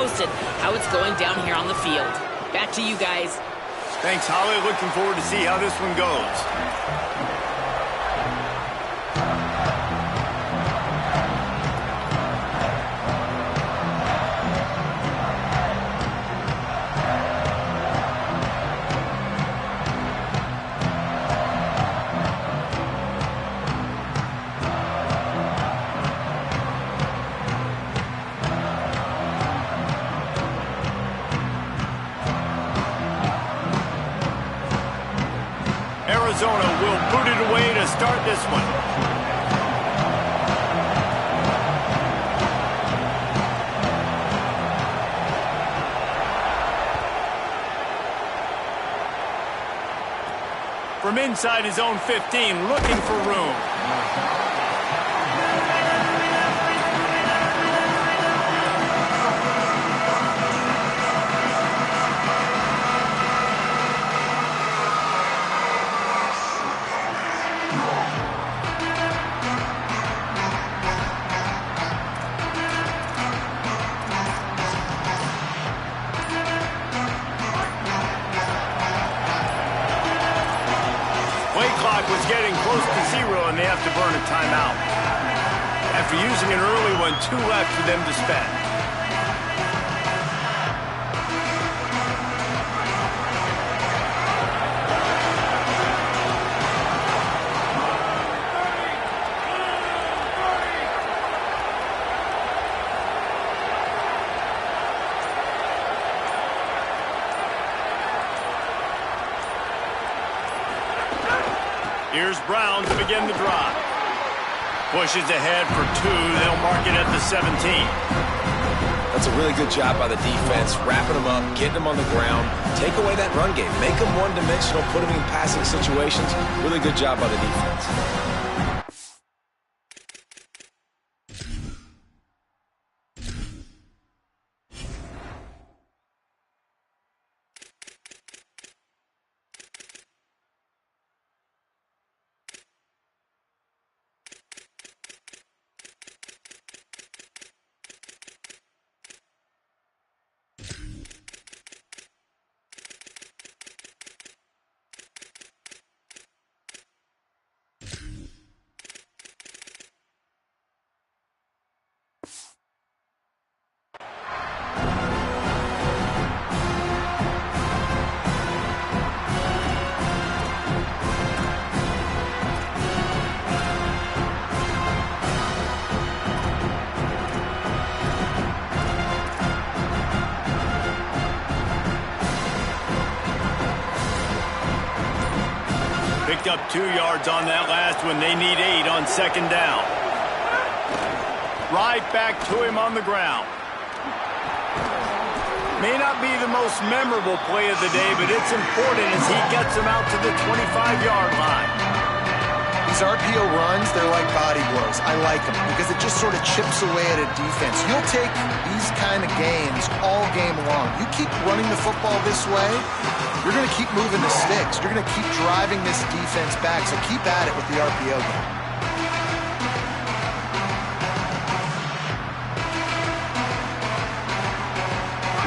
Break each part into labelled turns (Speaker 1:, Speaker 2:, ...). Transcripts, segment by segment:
Speaker 1: posted how it's going down here on the field. Back to you guys.
Speaker 2: Thanks, Holly. Looking forward to see how this one goes. Arizona will boot it away to start this one. From inside his own 15, looking for room. Was getting close to 0, and they have to burn a timeout. After using an early one, 2 left for them to spend. Here's Brown to begin the drive. Pushes ahead for 2. They'll mark it at the 17.
Speaker 3: That's a really good job by the defense, wrapping them up, getting them on the ground, take away that run game, make them one-dimensional, put them in passing situations. Really good job by the defense.
Speaker 2: Picked up 2 yards on that last one. They need 8 on second down. Right back to him on the ground. May not be the most memorable play of the day, but it's important as he gets them out to the 25-yard line.
Speaker 4: These RPO runs, they're like body blows. I like them because it just sort of chips away at a defense. You'll take these kind of games all game long. You keep running the football this way, you're going to keep moving the sticks. You're going to keep driving this defense back, so keep at it with the RPO game.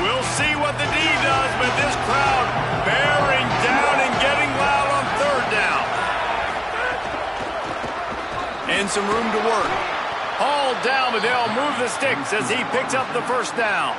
Speaker 2: We'll see what the D does, but this crowd bearing down and getting loud on third down. And some room to work. Hauled down, but they'll move the sticks as he picks up the first down.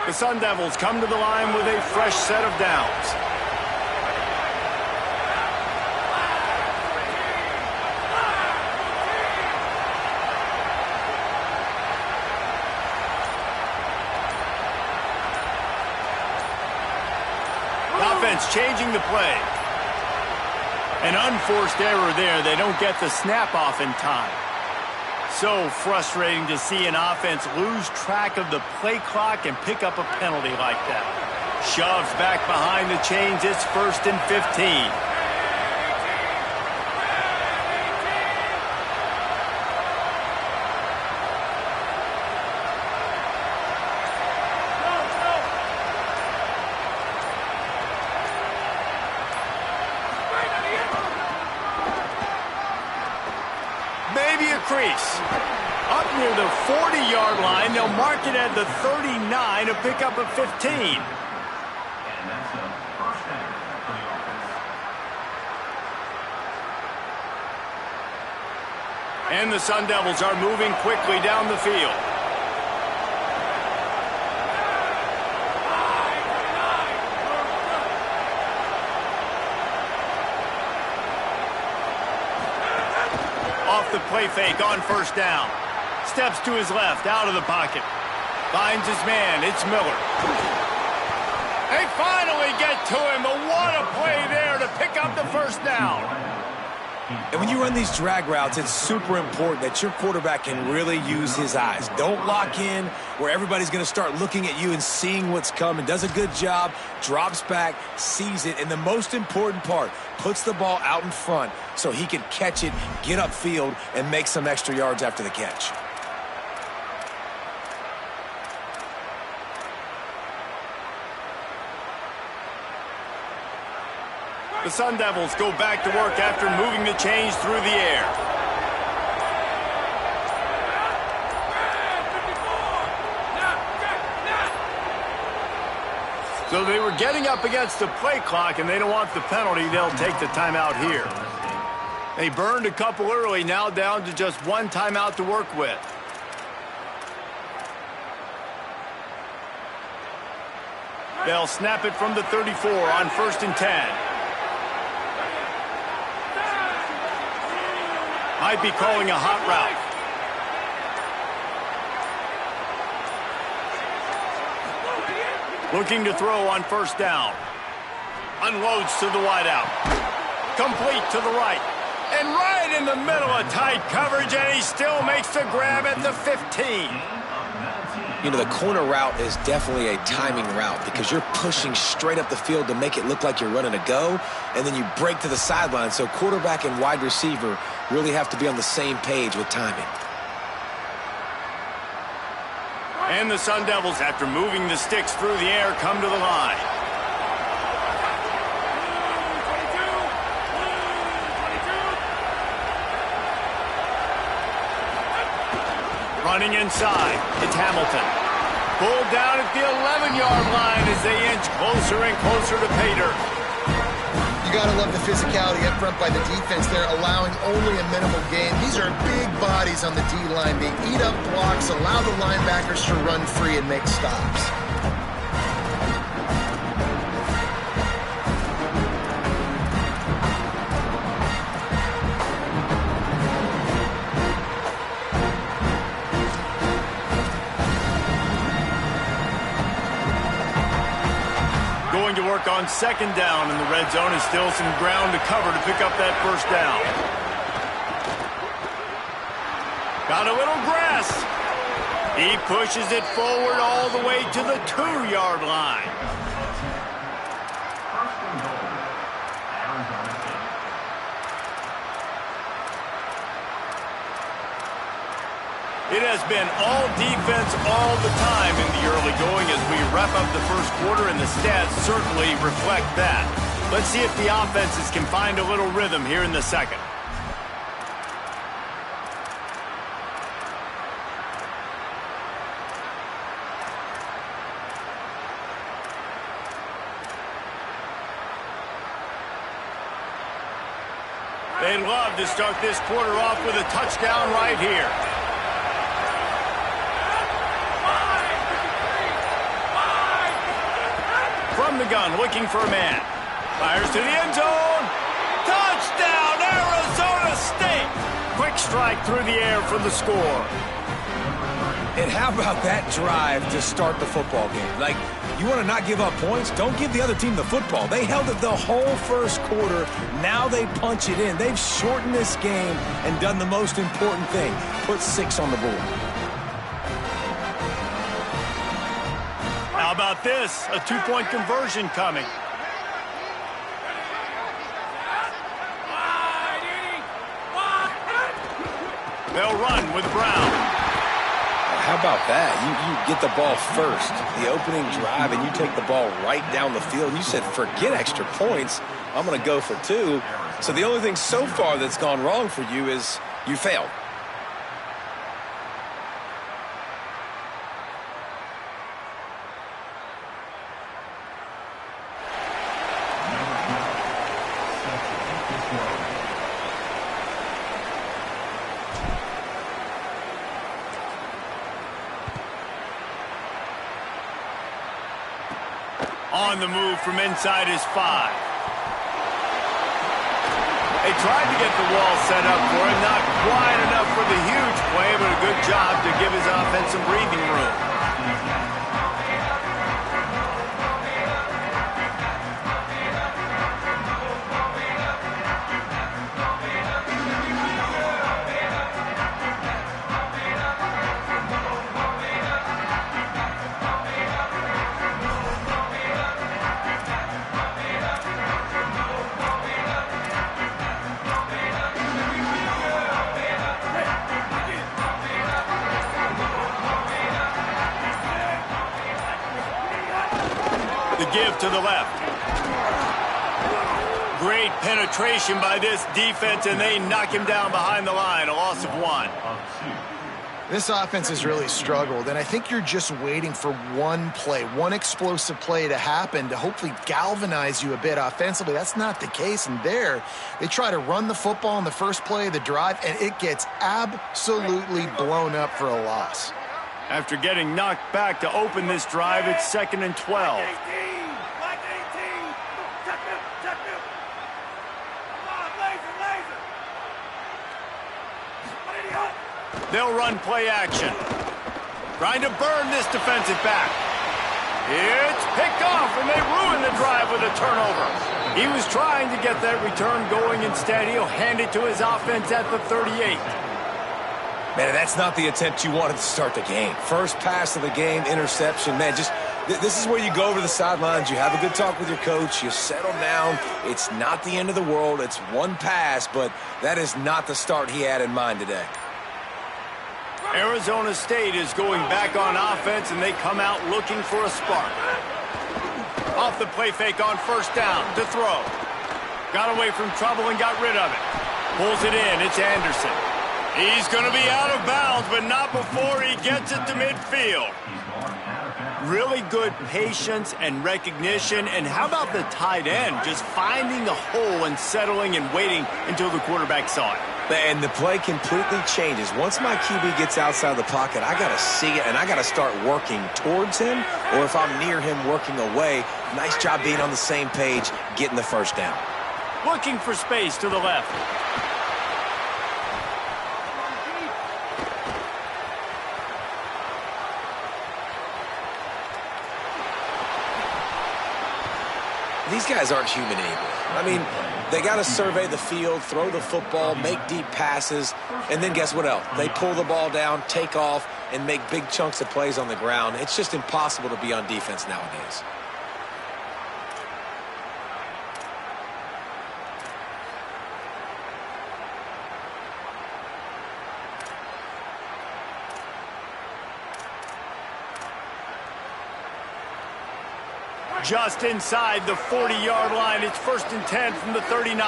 Speaker 2: The Sun Devils come to the line with a fresh set of downs. Offense changing the play. An unforced error there. They don't get the snap off in time. So frustrating to see an offense lose track of the play clock and pick up a penalty like that. Shoves back behind the chains. It's 1st and 15. 30-yard line. They'll mark it at the 39, a pickup of 15. And the Sun Devils are moving quickly down the field. Off the play fake on first down. Steps to his left, out of the pocket. Finds his man, it's Miller. They finally get to him, but what a play there to pick up the first down.
Speaker 3: And when you run these drag routes, it's super important that your quarterback can really use his eyes. Don't lock in where everybody's going to start looking at you and seeing what's coming. Does a good job, drops back, sees it, and the most important part, puts the ball out in front so he can catch it, get upfield, and make some extra yards after the catch.
Speaker 2: The Sun Devils go back to work after moving the chains through the air. So they were getting up against the play clock, and they don't want the penalty. They'll take the timeout here. They burned a couple early, now down to just one timeout to work with. They'll snap it from the 34 on 1st and 10. Might be calling a hot route. Looking to throw on first down. Unloads to the wideout. Complete to the right. And right in the middle of tight coverage, and he still makes the grab at the 15.
Speaker 3: You know, the corner route is definitely a timing route because you're pushing straight up the field to make it look like you're running a go, and then you break to the sideline. So quarterback and wide receiver really have to be on the same page with timing.
Speaker 2: And the Sun Devils, after moving the sticks through the air, come to the line. Running inside, it's Hamilton. Pulled down at the 11-yard line as they inch closer and closer to pay dirt.
Speaker 4: You got to love the physicality up front by the defense there, allowing only a minimal gain. These are big bodies on the D-line. They eat up blocks, allow the linebackers to run free and make stops.
Speaker 2: To work on second down in the red zone is still some ground to cover to pick up that first down. Got a little grass. He pushes it forward all the way to the 2-yard line. It has been all defense all the time in the early going as we wrap up the first quarter, and the stats certainly reflect that. Let's see if the offenses can find a little rhythm here in the second. They'd love to start this quarter off with a touchdown right here. From the gun, looking for a man. Fires to the end zone. Touchdown, Arizona State! Quick strike through the air for the score.
Speaker 3: And how about that drive to start the football game? Like, you want to not give up points? Don't give the other team the football. They held it the whole first quarter. Now they punch it in. They've shortened this game and done the most important thing. Put 6 on the board.
Speaker 2: How about this? A 2-point conversion coming. They'll run with Brown.
Speaker 3: How about that? You get the ball first, the opening drive, and you take the ball right down the field. And you said, forget extra points. I'm going to go for 2. So the only thing so far that's gone wrong for you is you failed.
Speaker 2: On the move from inside his 5. They tried to get the wall set up for him, not quite enough for the huge play, but a good job to give his offense some breathing room. Give to the left. Great penetration by this defense, and they knock him down behind the line. A loss of 1.
Speaker 4: This offense has really struggled, and I think you're just waiting for one play, one explosive play to happen to hopefully galvanize you a bit offensively. That's not the case, and there they try to run the football in the first play of the drive, and it gets absolutely blown up for a loss.
Speaker 2: After getting knocked back to open this drive, it's 2nd and 12. They'll run play action. Trying to burn this defensive back. It's picked off, and they ruin the drive with a turnover. He was trying to get that return going. Instead, he'll hand it to his offense at the 38.
Speaker 3: Man, that's not the attempt you wanted to start the game. First pass of the game, interception. Man, this is where you go over the sidelines. You have a good talk with your coach. You settle down. It's not the end of the world. It's one pass, but that is not the start he had in mind today.
Speaker 2: Arizona State is going back on offense, and they come out looking for a spark. Off the play fake on first down to throw. Got away from trouble and got rid of it. Pulls it in. It's Anderson. He's going to be out of bounds, but not before he gets it to midfield. Really good patience and recognition. And how about the tight end just finding the hole and settling and waiting until the quarterback saw it?
Speaker 3: And the play completely changes. Once my QB gets outside the pocket, I got to see it, and I got to start working towards him, or if I'm near him, working away. Nice job being on the same page, getting the first down.
Speaker 2: Looking for space to the left.
Speaker 3: These guys aren't human anymore. I mean, they got to survey the field, throw the football, make deep passes, and then guess what else? They pull the ball down, take off, and make big chunks of plays on the ground. It's just impossible to be on defense nowadays.
Speaker 2: Just inside the 40-yard line. It's 1st and 10 from the 39.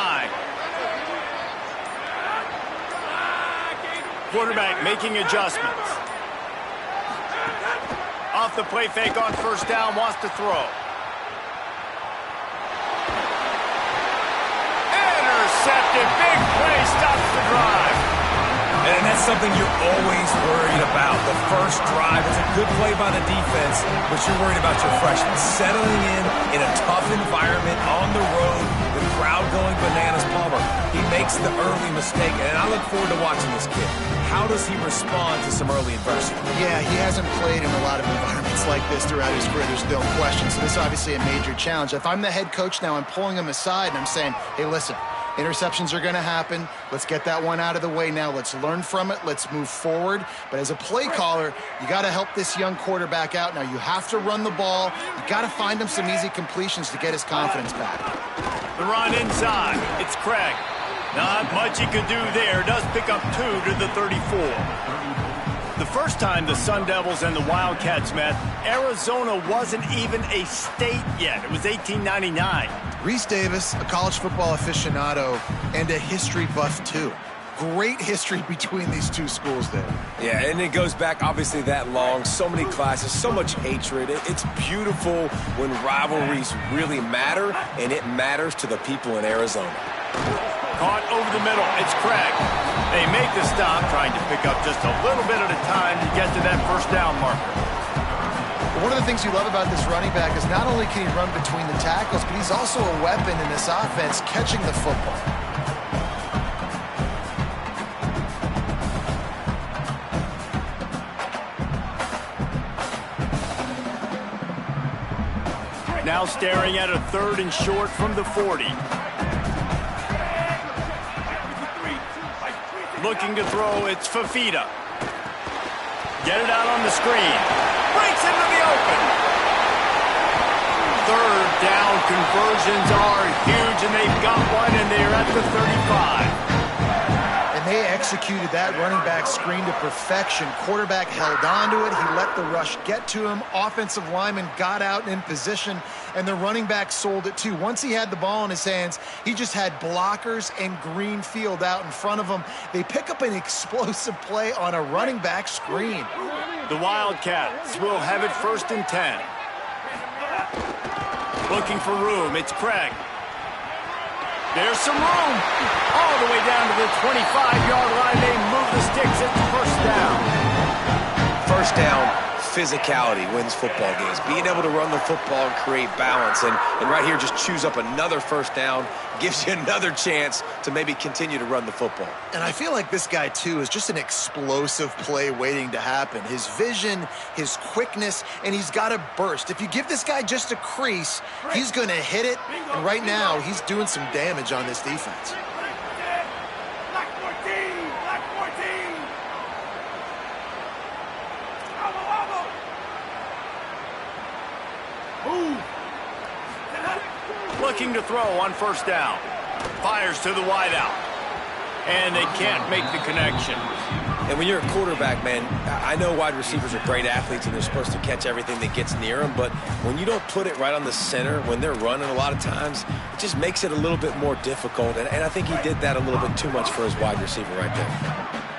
Speaker 2: Quarterback making adjustments. Off the play fake on first down, wants to throw. Intercepted. Big play stops the drive.
Speaker 3: And that's something you're always worried about. The first drive, it's a good play by the defense, but you're worried about your freshman settling in a tough environment on the road, the crowd going bananas. Palmer, he makes the early mistake, and I look forward to watching this kid. How does he respond to some early adversity?
Speaker 4: Yeah, he hasn't played in a lot of environments like this throughout his career. There's no question. So this is obviously a major challenge. If I'm the head coach now, I'm pulling him aside, and I'm saying, hey, listen, interceptions are going to happen. Let's get that one out of the way now. Let's learn from it. Let's move forward. But as a play caller, you got to help this young quarterback out. Now, you have to run the ball. You got to find him some easy completions to get his confidence back.
Speaker 2: The run inside. It's Craig. Not much he could do there. Does pick up 2 to the 34. The first time the Sun Devils and the Wildcats met, Arizona wasn't even a state yet. It was 1899.
Speaker 4: Reese Davis, a college football aficionado, and a history buff, too. Great history between these two schools there.
Speaker 3: Yeah, and it goes back obviously that long. So many classes, so much hatred. It's beautiful when rivalries really matter, and it matters to the people in Arizona.
Speaker 2: Caught over the middle. It's Craig. They make the stop, trying to pick up just a little bit at a time to get to that first down marker.
Speaker 4: But one of the things you love about this running back is not only can he run between the tackles, but he's also a weapon in this offense catching the football.
Speaker 2: Now staring at a 3rd and short from the 40. Looking to throw, it's Fafita. Get it out on the screen. Breaks into the open. 3rd down conversions are huge, and they've got one, and they're at the 35.
Speaker 4: And they executed that running back screen to perfection. Quarterback held on to it. He let the rush get to him. Offensive lineman got out in position, and the running back sold it too. Once he had the ball in his hands, he just had blockers and green field out in front of him. They pick up an explosive play on a running back screen.
Speaker 2: The Wildcats will have it 1st and 10. Looking for room, it's Craig. There's some room. All the way down to the 25-yard line. They move the sticks. It's 1st down.
Speaker 3: 1st down, physicality wins football games. Being able to run the football and create balance. And right here, just choose up another 1st down. Gives you another chance to maybe continue to run the football.
Speaker 4: And I feel like this guy, too, is just an explosive play waiting to happen. His vision, his quickness, and he's got a burst. If you give this guy just a crease, he's going to hit it. And right now, he's doing some damage on this defense.
Speaker 2: Looking to throw on 1st down. Fires to the wideout. And they can't make the connection.
Speaker 3: And when you're a quarterback, man, I know wide receivers are great athletes and they're supposed to catch everything that gets near them, but when you don't put it right on the center, when they're running a lot of times, it just makes it a little bit more difficult. And I think he did that a little bit too much for his wide receiver right there.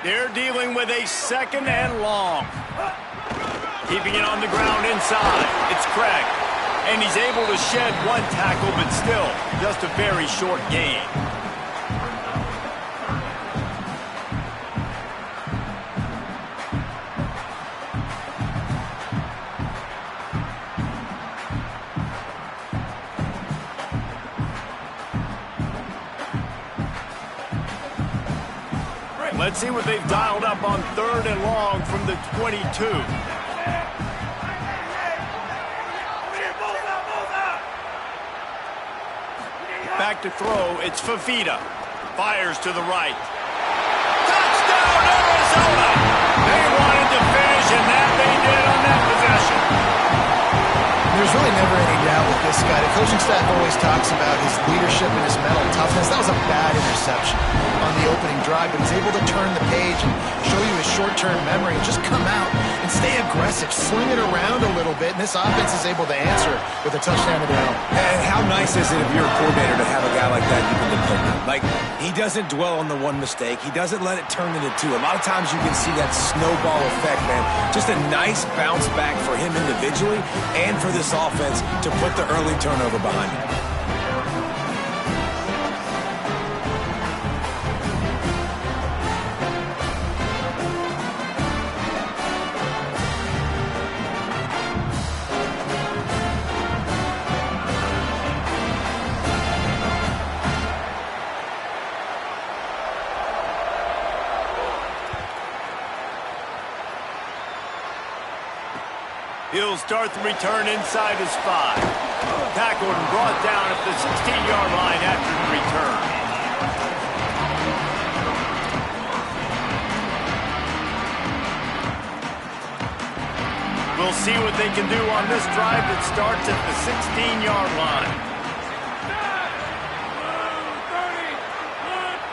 Speaker 2: They're dealing with a 2nd and long. Keeping it on the ground inside. It's Craig. And he's able to shed one tackle, but still just a very short gain. Let's see what they've dialed up on 3rd and long from the 22. Back to throw, it's Fafita. Fires to the right. Touchdown, Arizona! They wanted to finish, and that they did on that possession.
Speaker 4: There's really never any doubt with this guy. The coaching staff always talks about his leadership and his mental toughness. That was a bad interception on the opening drive, but he's able to turn the page and show you his short-term memory and just come out and stay aggressive, sling it around a little bit, and this offense is able to answer with a touchdown of their own.
Speaker 3: And how nice is it if you're a coordinator to have a guy like that you can depend on? Like, he doesn't dwell on the one mistake. He doesn't let it turn into two. A lot of times you can see that snowball effect, man. Just a nice bounce back for him individually and for this offense to put the early turnover behind him.
Speaker 2: He'll start the return inside his 5. Tackled and brought down at the 16-yard line after the return. We'll see what they can do on this drive that starts at the 16-yard line.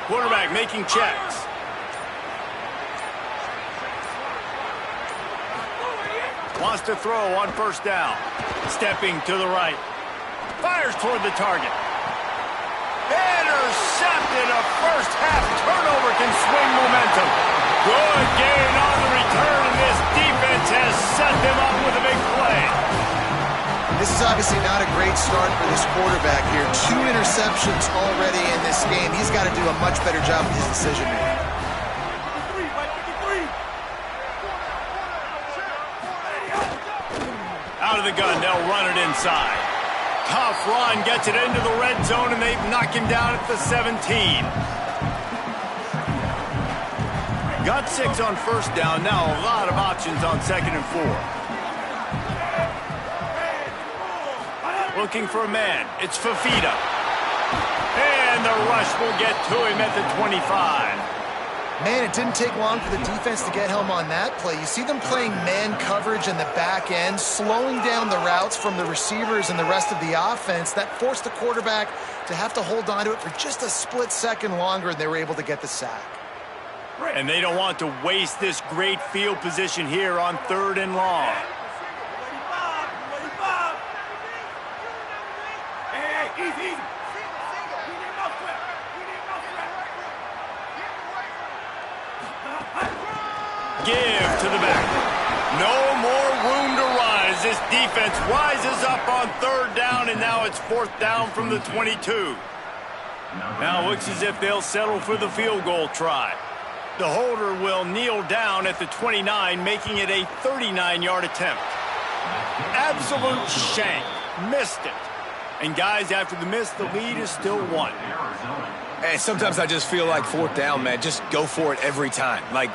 Speaker 2: Quarterback making checks. Wants to throw on 1st down. Stepping to the right. Fires toward the target. Intercepted. A first-half turnover can swing momentum. Good gain on the return, and this defense has set them up with a big play.
Speaker 4: This is obviously not a great start for this quarterback here. 2 interceptions already in this game. He's got to do a much better job with his decision-making.
Speaker 2: Out of the gun, they'll run it inside. Tough run, gets it into the red zone, and they knock him down at the 17. Got 6 on first down, now a lot of options on 2nd and 4. Looking for a man, it's Fafita. And the rush will get to him at the 25.
Speaker 4: Man, it didn't take long for the defense to get home on that play. You see them playing man coverage in the back end, slowing down the routes from the receivers and the rest of the offense. That forced the quarterback to have to hold on to it for just a split second longer, and they were able to get the sack.
Speaker 2: And they don't want to waste this great field position here on 3rd and long. Give to the back. No more room to run as this defense rises up on 3rd down, and now it's 4th down from the 22. Now it looks as if they'll settle for the field goal try. The holder will kneel down at the 29, making it a 39-yard attempt. Absolute shank. Missed it. And guys, after the miss, the lead is still 1.
Speaker 3: And sometimes I just feel like 4th down, man, just go for it every time. Like,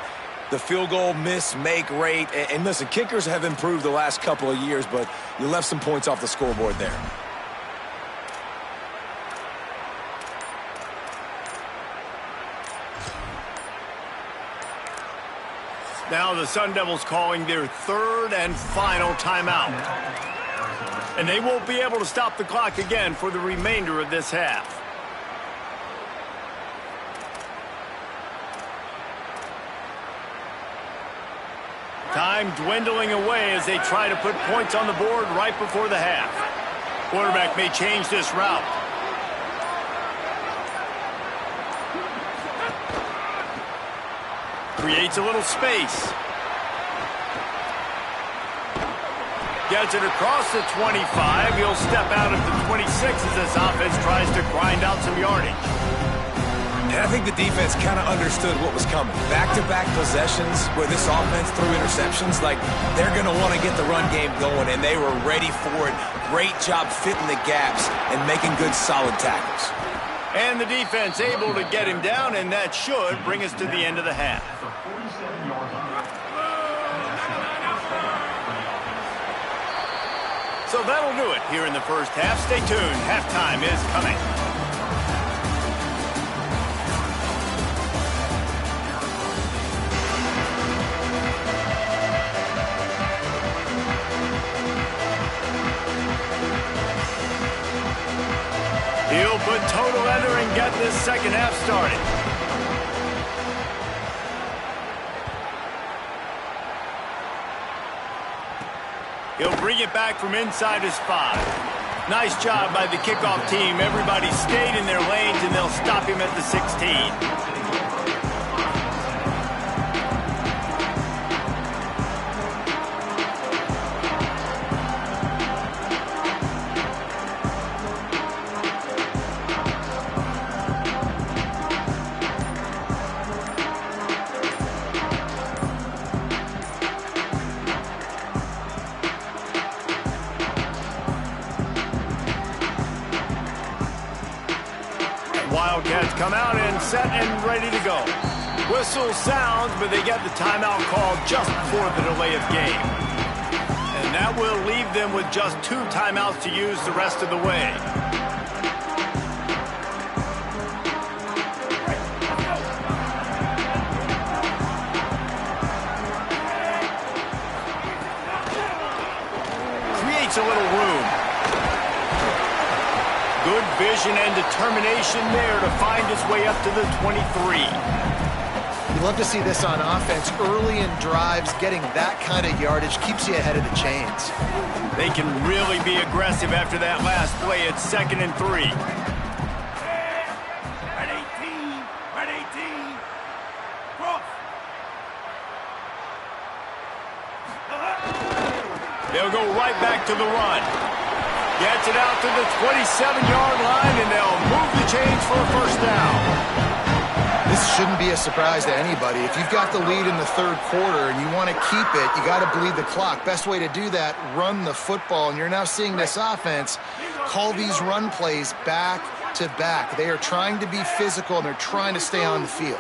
Speaker 3: the field goal miss-make rate. And listen, kickers have improved the last couple of years, but you left some points off the scoreboard there.
Speaker 2: Now the Sun Devils calling their 3rd and final timeout. And they won't be able to stop the clock again for the remainder of this half. Time dwindling away as they try to put points on the board right before the half. Quarterback may change this route. Creates a little space. Gets it across the 25. He'll step out at the 26 as this offense tries to grind out some yardage.
Speaker 3: And I think the defense kind of understood what was coming. Back-to-back possessions where this offense threw interceptions, like they're going to want to get the run game going, and they were ready for it. Great job fitting the gaps and making good, solid tackles.
Speaker 2: And the defense able to get him down, and that should bring us to the end of the half. So that'll do it here in the first half. Stay tuned. Halftime is coming. He'll put total under and get this second half started. He'll bring it back from inside his 5. Nice job by the kickoff team. Everybody stayed in their lanes, and they'll stop him at the 16. Wildcats come out and set and ready to go. Whistle sounds, but they get the timeout called just before the delay of game. And that will leave them with just 2 timeouts to use the rest of the way. Creates a little room. Good vision and determination there to find his way up to the 23.
Speaker 4: You love to see this on offense. Early in drives, getting that kind of yardage keeps you ahead of the chains.
Speaker 2: They can really be aggressive after that last play at 2nd and 3.
Speaker 5: Red 18, red 18, cross.
Speaker 2: They'll go right back to the run. Gets it out to the 27-yard line, and they'll move the chains for a first down.
Speaker 4: This shouldn't be a surprise to anybody. If you've got the lead in the third quarter and you want to keep it, you got to bleed the clock. Best way to do that, run the football. And you're now seeing this offense call these run plays back to back. They are trying to be physical, and they're trying to stay on the field.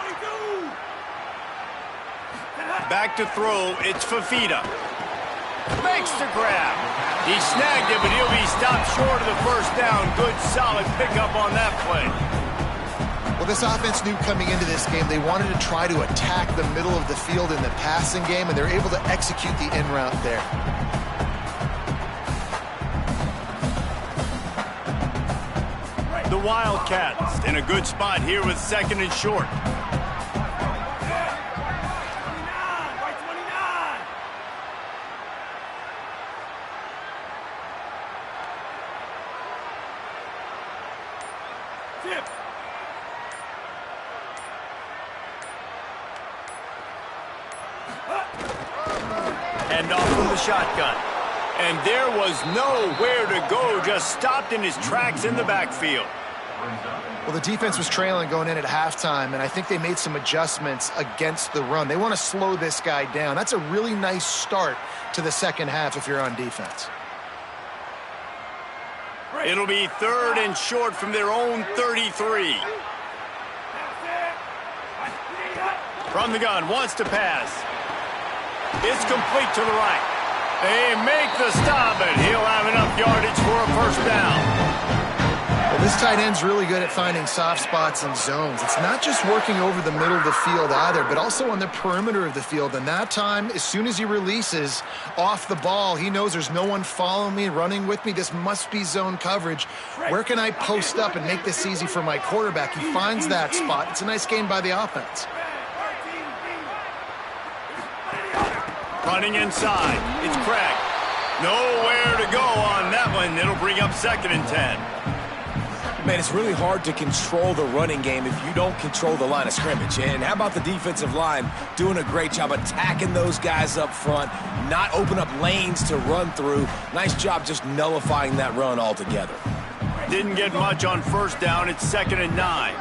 Speaker 2: Back to throw, it's Fafita. Makes the grab. He snagged it, but he'll be stopped short of the first down. Good, solid pickup on that play.
Speaker 4: Well, this offense knew coming into this game they wanted to try to attack the middle of the field in the passing game, and they're able to execute the in route there.
Speaker 2: The Wildcats in a good spot here with second and short. Hand off from the shotgun. And there was nowhere to go, just stopped in his tracks in the backfield.
Speaker 4: Well, the defense was trailing going in at halftime, and I think they made some adjustments against the run. They want to slow this guy down. That's a really nice start to the second half if you're on defense.
Speaker 2: It'll be third and short from their own 33. From the gun, wants to pass. It's complete to the right. They make the stop, and he'll have enough yardage for a first down.
Speaker 4: Well, this tight end's really good at finding soft spots and zones. It's not just working over the middle of the field either, but also on the perimeter of the field. And that time, as soon as he releases off the ball, he knows there's no one following me, running with me. This must be zone coverage. Where can I post up and make this easy for my quarterback? He finds that spot. It's a nice gain by the offense.
Speaker 2: Running inside. It's Craig. Nowhere to go on that one. It'll bring up second and 10.
Speaker 3: Man, it's really hard to control the running game if you don't control the line of scrimmage. And how about the defensive line doing a great job attacking those guys up front, not open up lanes to run through. Nice job just nullifying that run altogether.
Speaker 2: Didn't get much on first down. It's second and 9.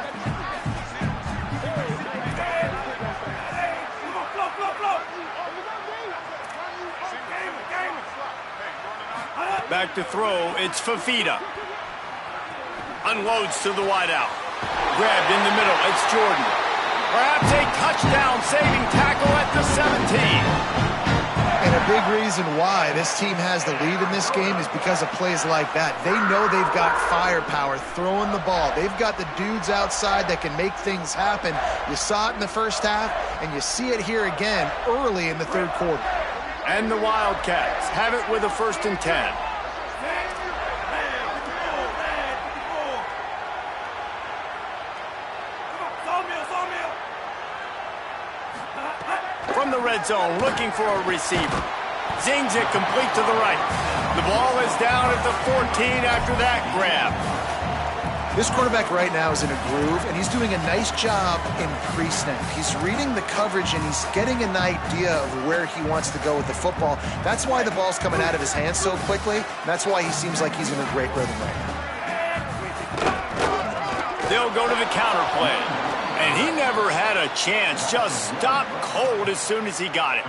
Speaker 2: Back to throw, it's Fafita. Unloads to the wideout. Grabbed in the middle, it's Jordan. Perhaps a touchdown-saving tackle at the 17.
Speaker 4: And a big reason why this team has the lead in this game is because of plays like that. They know they've got firepower throwing the ball. They've got the dudes outside that can make things happen. You saw it in the first half, and you see it here again early in the third quarter.
Speaker 2: And the Wildcats have it with a first and 10. From the red zone, looking for a receiver. Zings it complete to the right. The ball is down at the 14 after that grab.
Speaker 4: This quarterback right now is in a groove, and he's doing a nice job in pre-snap. He's reading the coverage, and he's getting an idea of where he wants to go with the football. That's why the ball's coming out of his hands so quickly. That's why he seems like he's in a great rhythm right now.
Speaker 2: They'll go to the counter play. And he never had a chance, just stopped cold as soon as he got it.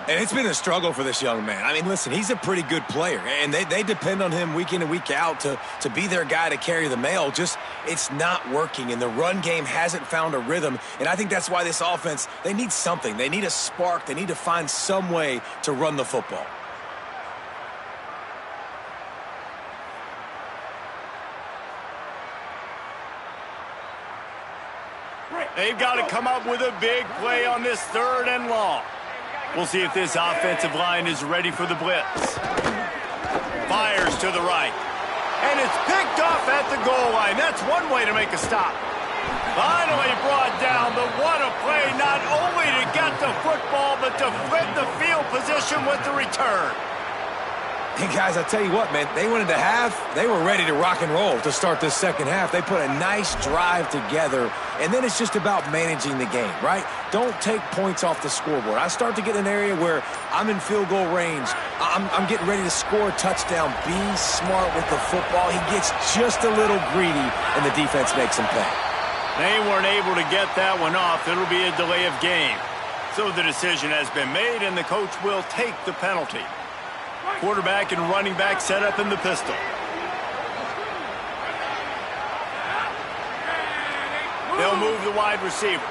Speaker 3: And it's been a struggle for this young man. I mean, listen, he's a pretty good player, and they depend on him week in and week out to be their guy to carry the mail. Just, it's not working, and the run game hasn't found a rhythm, and I think that's why this offense, they need something. They need a spark. They need to find some way to run the football.
Speaker 2: They've got to come up with a big play on this third and long. We'll see if this offensive line is ready for the blitz. Fires to the right. And it's picked off at the goal line. That's one way to make a stop. Finally brought down, but what a play, not only to get the football, but to flip the field position with the return.
Speaker 3: Hey, guys, I tell you what, man, they went into half, they were ready to rock and roll to start this second half. They put a nice drive together, and then it's just about managing the game, right? Don't take points off the scoreboard. I start to get an area where I'm in field goal range. I'm getting ready to score a touchdown. Be smart with the football. He gets just a little greedy, and the defense makes him pay.
Speaker 2: They weren't able to get that one off. It'll be a delay of game. So the decision has been made, and the coach will take the penalty. Quarterback and running back set up in the pistol. They'll move the wide receiver.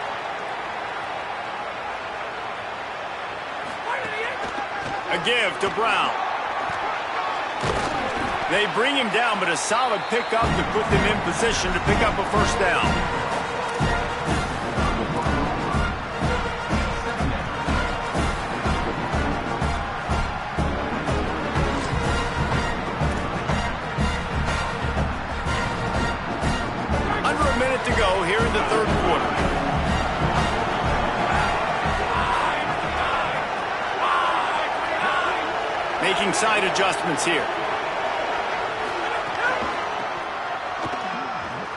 Speaker 2: A give to Brown. They bring him down, but a solid pickup to put them in position to pick up a first down. Under a minute to go here in the third quarter. Making side adjustments here.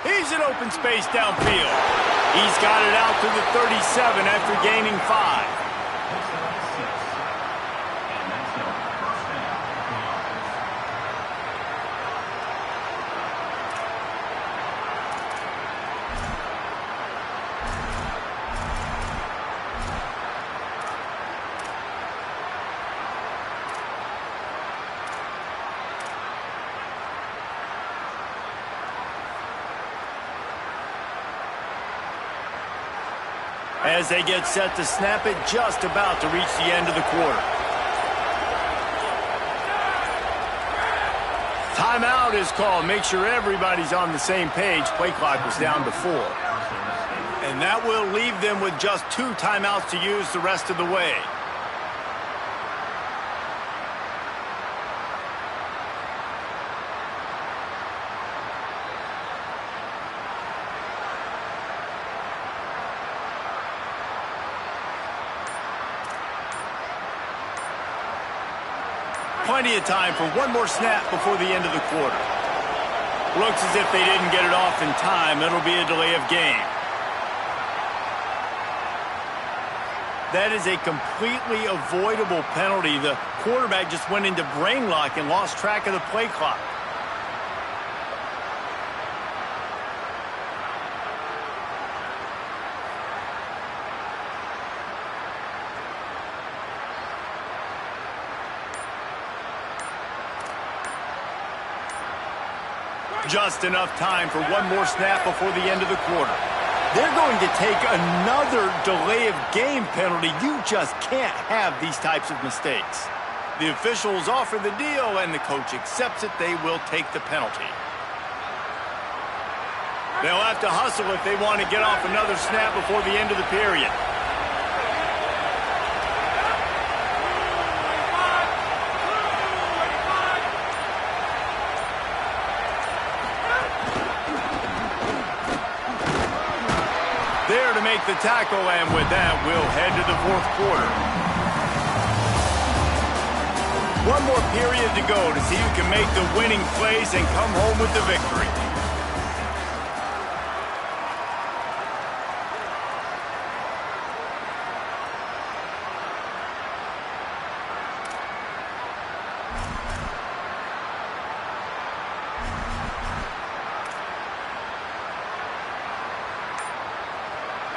Speaker 2: He's in open space downfield. He's got it out to the 37 after gaining 5. As they get set to snap it, just about to reach the end of the quarter. Timeout is called. Make sure everybody's on the same page. Play clock was down to 4. And that will leave them with just 2 timeouts to use the rest of the way. Plenty of time for one more snap before the end of the quarter. Looks as if they didn't get it off in time. It'll be a delay of game. That is a completely avoidable penalty. The quarterback just went into brain lock and lost track of the play clock. Just enough time for one more snap before the end of the quarter. They're going to take another delay of game penalty. You just can't have these types of mistakes. The officials offer the deal, and the coach accepts it. They will take the penalty. They'll have to hustle if they want to get off another snap before the end of the period. There to make the tackle, and with that, we'll head to the fourth quarter. One more period to go to see who can make the winning plays and come home with the victory.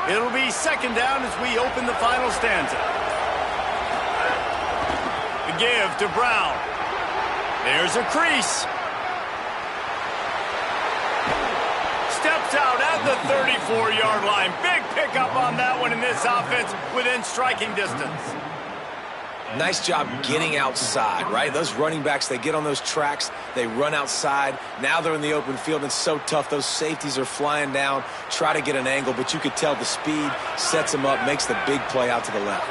Speaker 2: It'll be second down as we open the final stanza. The give to Brown. There's a crease. Steps out at the 34-yard line. Big pickup on that one in this offense within striking distance.
Speaker 3: Nice job getting outside, right? Those running backs, they get on those tracks, they run outside. Now they're in the open field. It's so tough. Those safeties are flying down, try to get an angle, but you could tell the speed sets them up, makes the big play out to the left.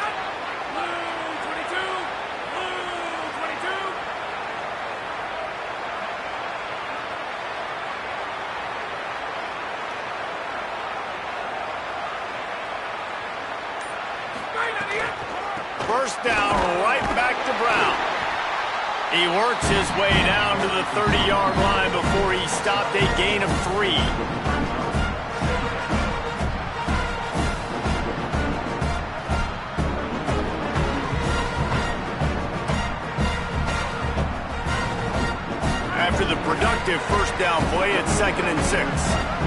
Speaker 2: First down, right back to Brown. He works his way down to the 30-yard line before he stopped a gain of 3. After the productive first down play, it's 2nd and 6.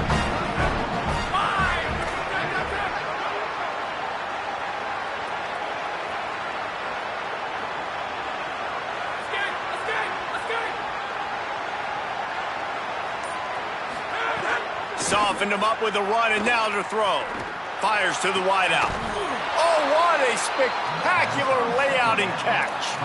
Speaker 2: softened him up with a run, and now to throw. Fires to the wideout. Oh, what a spectacular layout and catch.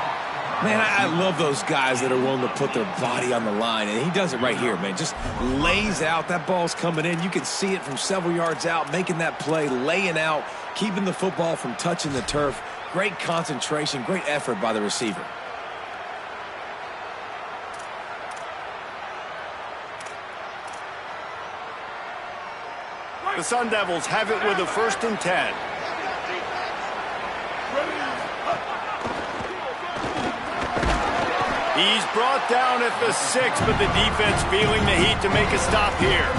Speaker 3: Man, I love those guys that are willing to put their body on the line, and he does it right here, man. Just lays out. That ball's coming in. You can see it from several yards out, making that play, laying out, keeping the football from touching the turf. Great concentration, great effort by the receiver.
Speaker 2: The Sun Devils have it with a 1st and 10. He's brought down at the 6, but the defense feeling the heat to make a stop here.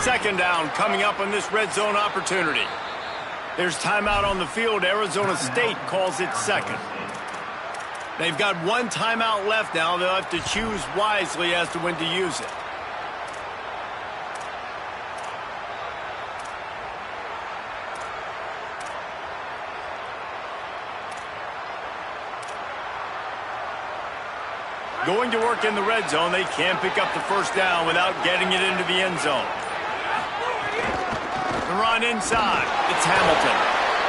Speaker 2: Second down coming up on this red zone opportunity. There's timeout on the field. Arizona State calls it second. They've got one timeout left now. They'll have to choose wisely as to when to use it. Going to work in the red zone. They can't pick up the first down without getting it into the end zone. The run inside. It's Hamilton.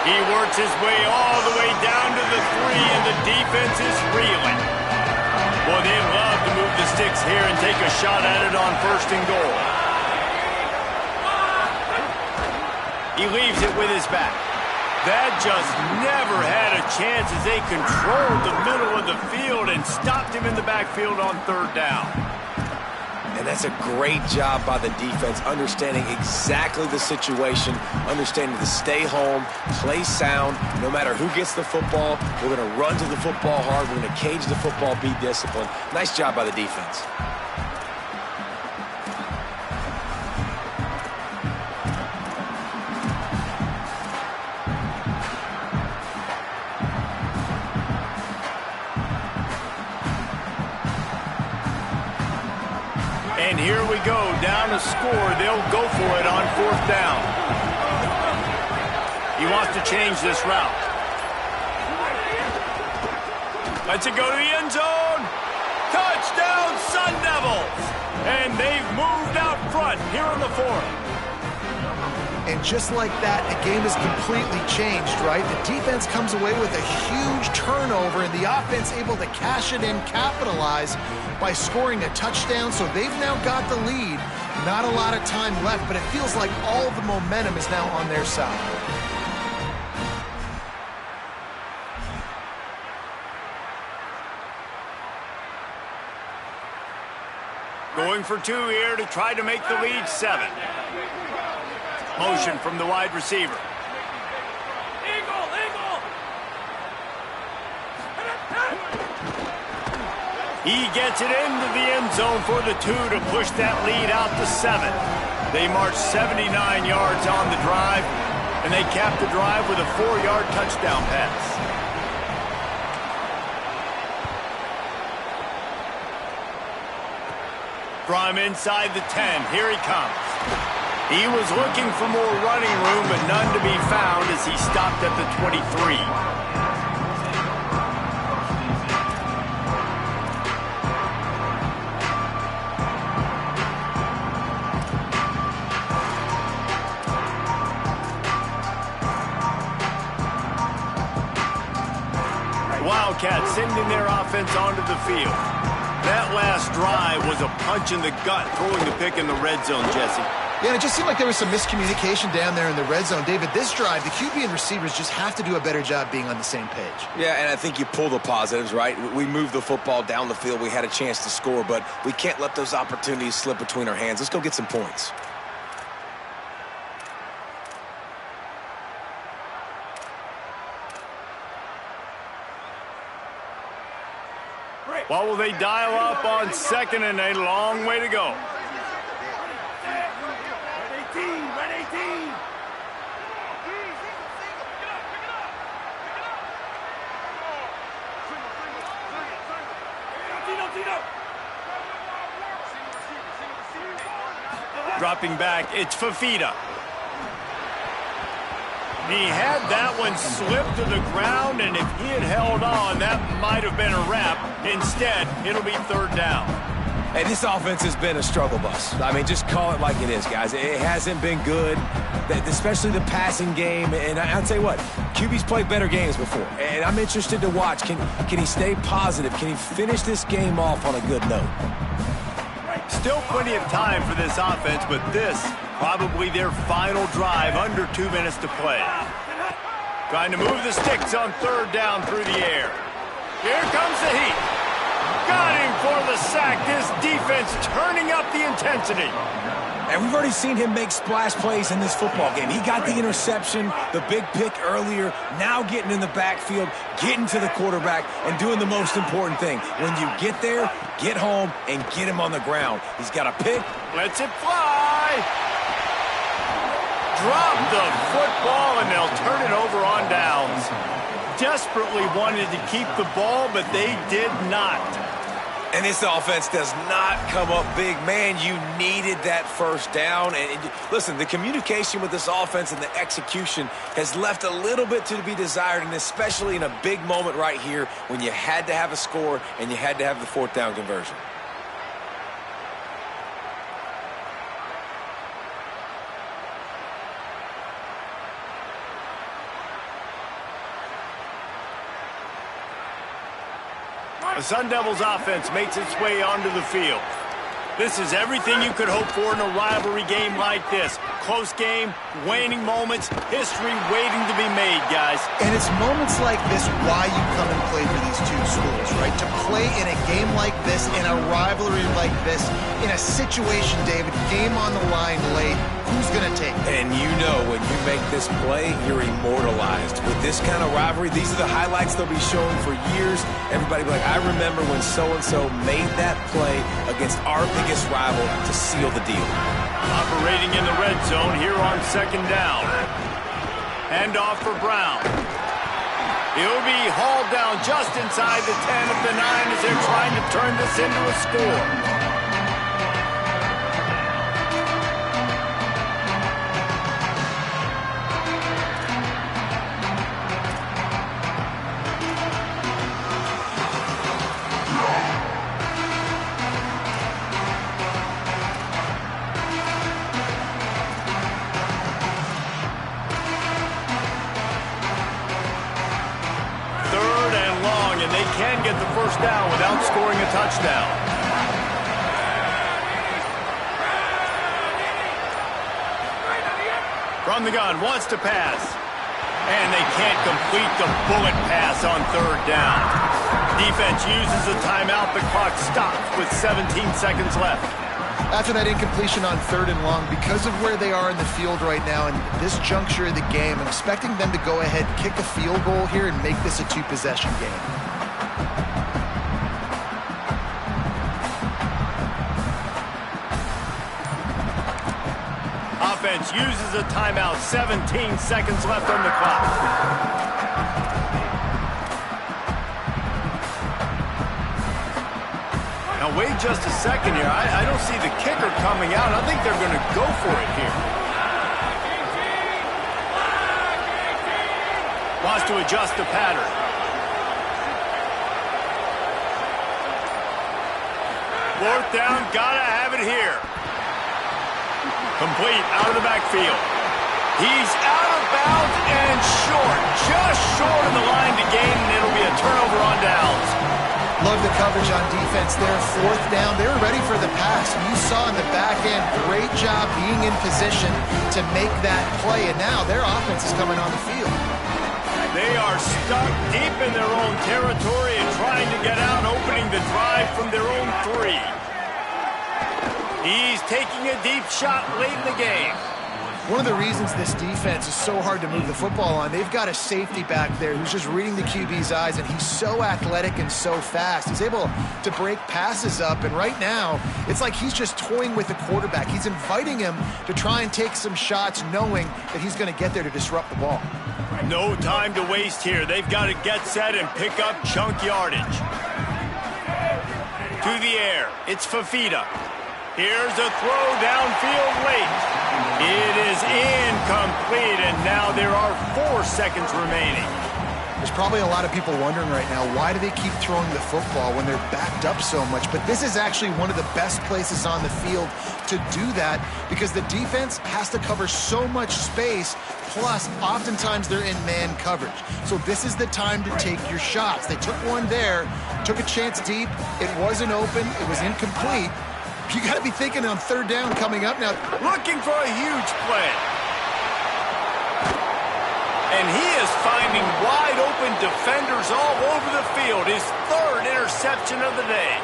Speaker 2: He works his way all the way down to the 3, and the defense is reeling. Boy, they'd love to move the sticks here and take a shot at it on 1st and goal. He leaves it with his back. That just never had a chance as they controlled the middle of the field and stopped him in the backfield on 3rd down.
Speaker 3: And that's a great job by the defense, understanding exactly the situation, understanding to stay home, play sound. No matter who gets the football, we're going to run to the football hard. We're going to cage the football, be disciplined. Nice job by the defense.
Speaker 2: And here we go, down to score. They'll go for it on 4th down. He wants to change this route. Lets it go to the end zone. Touchdown, Sun Devils! And they've moved out front here on the 4th.
Speaker 4: And just like that, the game is completely changed, right? The defense comes away with a huge turnover, and the offense able to cash it in, capitalize by scoring a touchdown. So they've now got the lead. Not a lot of time left, but it feels like all the momentum is now on their side.
Speaker 2: Going for 2 here to try to make the lead 7. Motion from the wide receiver.
Speaker 5: Eagle, eagle.
Speaker 2: He gets it into the end zone for the 2 to push that lead out to 7. They march 79 yards on the drive, and they cap the drive with a 4-yard touchdown pass. From inside the 10, here he comes. He was looking for more running room, but none to be found as he stopped at the 23. Wildcats sending their offense onto the field. That last drive was a punch in the gut, throwing the pick in the red zone, Jesse.
Speaker 4: Yeah, and it just seemed like there was some miscommunication down there in the red zone. David, this drive, the QB and receivers just have to do a better job being on the same page.
Speaker 3: Yeah, and I think you pull the positives, right? We moved the football down the field. We had a chance to score, but we can't let those opportunities slip between our hands. Let's go get some points.
Speaker 2: What will they dial up on 2nd and a long way to go? Dropping back, it's Fafita. He had that one slip to the ground, and if he had held on, that might have been a wrap. Instead, it'll be third down.
Speaker 3: Hey, this offense has been a struggle bus. I mean, just call it like it is, guys. It hasn't been good, especially the passing game. And I'll tell you what, QB's played better games before. And I'm interested to watch. Can he stay positive? Can he finish this game off on a good note?
Speaker 2: Still plenty of time for this offense, but this probably their final drive, under 2 minutes to play. Trying to move the sticks on third down through the air. Here comes the heat. Got him for the sack. This defense turning up the intensity.
Speaker 3: And we've already seen him make splash plays in this football game. He got the interception, the big pick earlier, now getting in the backfield, getting to the quarterback, and doing the most important thing. When you get there, get home, and get him on the ground. He's got a pick.
Speaker 2: Lets it fly. Drop the football, and they'll turn it over on downs. Desperately wanted to keep the ball, but they did not.
Speaker 3: And this offense does not come up big. Man, you needed that first down. And listen, the communication with this offense and the execution has left a little bit to be desired, and especially in a big moment right here when you had to have a score and you had to have the fourth down conversion.
Speaker 2: The Sun Devils offense makes its way onto the field. This is everything you could hope for in a rivalry game like this. Close game, waning moments, history waiting to be made, guys.
Speaker 4: And it's moments like this why you come and play for these two schools, right? To play in a game like this, in a rivalry like this, in a situation, David, game on the line late, who's going to take it?
Speaker 3: And you know when you make this play, you're immortalized. With this kind of rivalry, these are the highlights they'll be showing for years. Everybody will be like, I remember when so-and-so made that play against our biggest rival to seal the deal.
Speaker 2: Operating in the red zone here on second down. Hand off for Brown. He'll be hauled down just inside the 10 of the 9 as they're trying to turn this into a score. And they can get the first down without scoring a touchdown. From the gun, wants to pass. And they can't complete the bullet pass on third down. Defense uses a timeout. The clock stops with 17 seconds left.
Speaker 4: After that incompletion on third and long, because of where they are in the field right now and this juncture of the game, I'm expecting them to go ahead, kick a field goal here, and make this a two-possession game.
Speaker 2: Offense uses a timeout. 17 seconds left on the clock. Now, wait just a second here. I don't see the kicker coming out. I think they're going to go for it here. Wants to adjust the pattern. Fourth down, gotta have it here. Complete, out of the backfield. He's out of bounds and short. Just short of the line to gain, and it'll be a turnover on downs.
Speaker 4: Love the coverage on defense there. Fourth down, they were ready for the pass. You saw in the back end, great job being in position to make that play, and now their offense is coming on the field.
Speaker 2: They are stuck deep in their own territory and trying to get out, opening the drive from their own 3. He's taking a deep shot late in the game.
Speaker 4: One of the reasons this defense is so hard to move the football on, they've got a safety back there who's just reading the QB's eyes, and he's so athletic and so fast. He's able to break passes up, and right now, it's like he's just toying with the quarterback. He's inviting him to try and take some shots, knowing that he's going to get there to disrupt the ball.
Speaker 2: No time to waste here. They've got to get set and pick up chunk yardage. To the air. It's Fafita. Here's a throw downfield late. It is incomplete, and now there are 4 seconds remaining.
Speaker 4: There's probably a lot of people wondering right now, why do they keep throwing the football when they're backed up so much? But this is actually one of the best places on the field to do that because the defense has to cover so much space, plus oftentimes they're in man coverage. So this is the time to take your shots. They took one there, took a chance deep. It wasn't open. It was incomplete. You got to be thinking on 3rd down coming up now.
Speaker 2: Looking for a huge play. And he is finding wide open defenders all over the field. His 3rd interception of the day.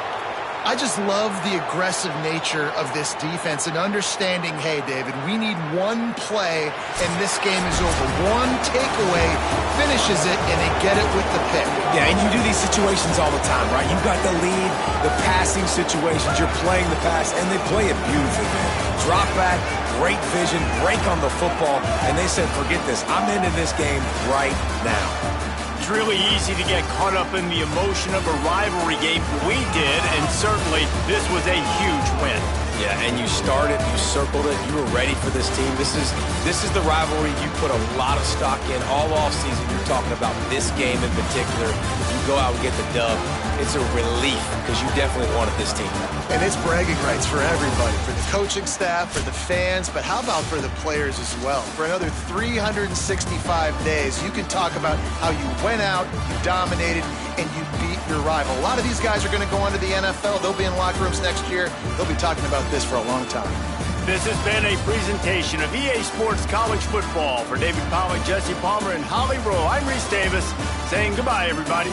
Speaker 4: I just love the aggressive nature of this defense and understanding, hey, David, we need one play and this game is over. One takeaway finishes it and they get it with the pick.
Speaker 3: Yeah, and you do these situations all the time, right? You've got the lead, the passing situations, you're playing the pass, and they play it beautifully, man. Drop back, great vision, break on the football, and they said, forget this, I'm into this game right now.
Speaker 2: It's really easy to get caught up in the emotion of a rivalry game. We did, and certainly this was a huge win.
Speaker 3: Yeah, and you started, you circled it, you were ready for this team. This is the rivalry you put a lot of stock in all offseason. You're talking about this game in particular. You go out and get the dub. It's a relief because you definitely wanted this team.
Speaker 4: And it's bragging rights for everybody, for the coaching staff, for the fans, but how about for the players as well? For another 365 days, you can talk about how you went out, you dominated, and you beat your rival. A lot of these guys are going to go on to the NFL. They'll be in locker rooms next year. They'll be talking about this for a long time.
Speaker 2: This has been a presentation of EA Sports College Football. For David Pollack, Jesse Palmer, and Holly Rowe, I'm Reese Davis, saying goodbye, everybody.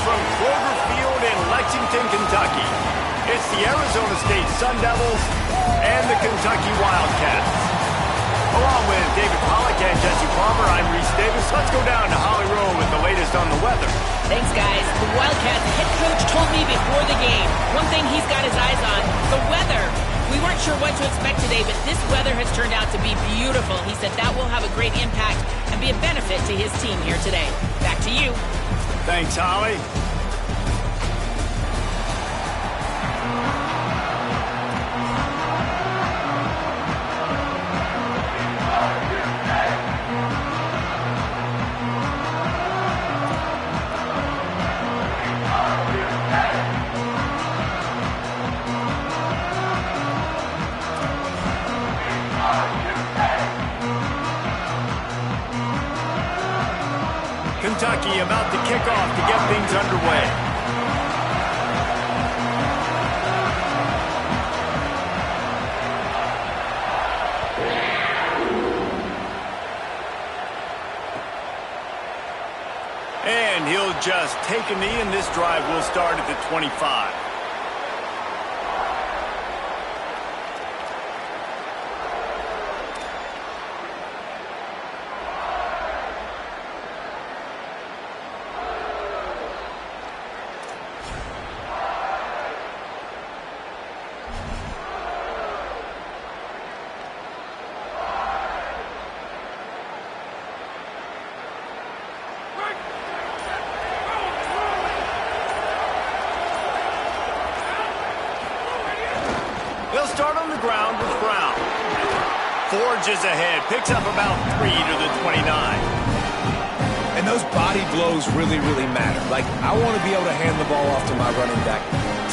Speaker 2: from Clover Field in Lexington, Kentucky. It's the Arizona State Sun Devils and the Kentucky Wildcats. Along with David Pollack and Jesse Palmer, I'm Reese Davis. Let's go down to Holly Rowe with the latest on the weather.
Speaker 1: Thanks, guys. The Wildcats head coach told me before the game, one thing he's got his eyes on, the weather. We weren't sure what to expect today, but this weather has turned out to be beautiful. He said that will have a great impact and be a benefit to his team here today. Back to you.
Speaker 2: Thanks, Holly. Kentucky about to kick off to get things underway. And he'll just take a knee, and this drive will start at the 25. They'll start on the ground with Brown. Forges ahead, picks up about 3 to the 29.
Speaker 3: And those body blows really, really matter. Like, I want to be able to hand the ball off to my running back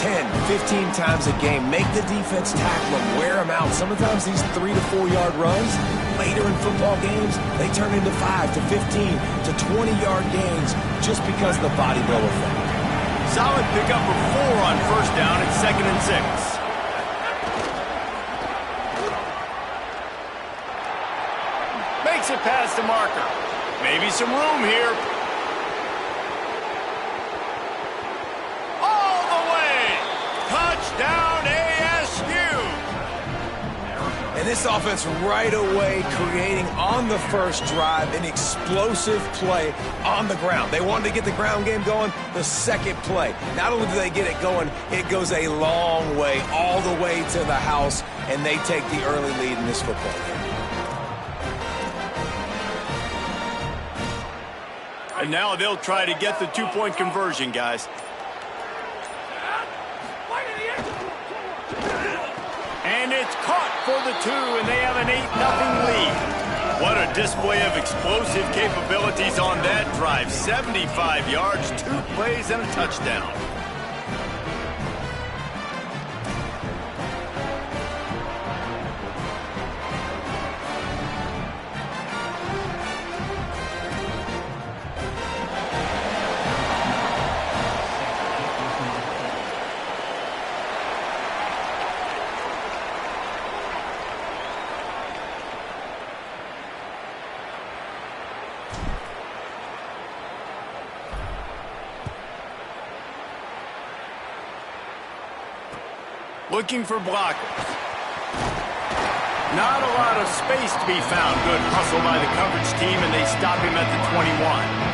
Speaker 3: 10, 15 times a game. Make the defense tackle them, wear them out. Sometimes these 3 to 4 yard runs, later in football games, they turn into 5 to 15 to 20 yard gains just because of the body blow effect.
Speaker 2: Solid pickup of 4 on first down at 2nd and 6. Makes it past the marker. Maybe some room here. All the way. Touchdown ASU.
Speaker 3: And this offense right away creating on the first drive an explosive play on the ground. They wanted to get the ground game going the second play. Not only do they get it going, it goes a long way, all the way to the house, and they take the early lead in this football game.
Speaker 2: And now they'll try to get the 2-point conversion, guys. And it's caught for the 2, and they have an 8-0 lead. What a display of explosive capabilities on that drive. 75 yards, 2 plays, and a touchdown. Looking for blockers. Not a lot of space to be found. Good hustle by the coverage team, and they stop him at the 21.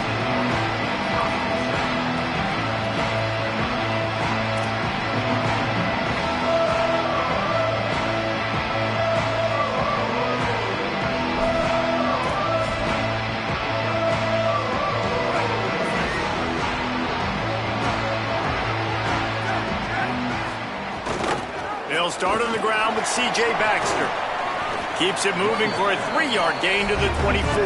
Speaker 2: They'll start on the ground with C.J. Baxter. Keeps it moving for a 3-yard gain to the 24.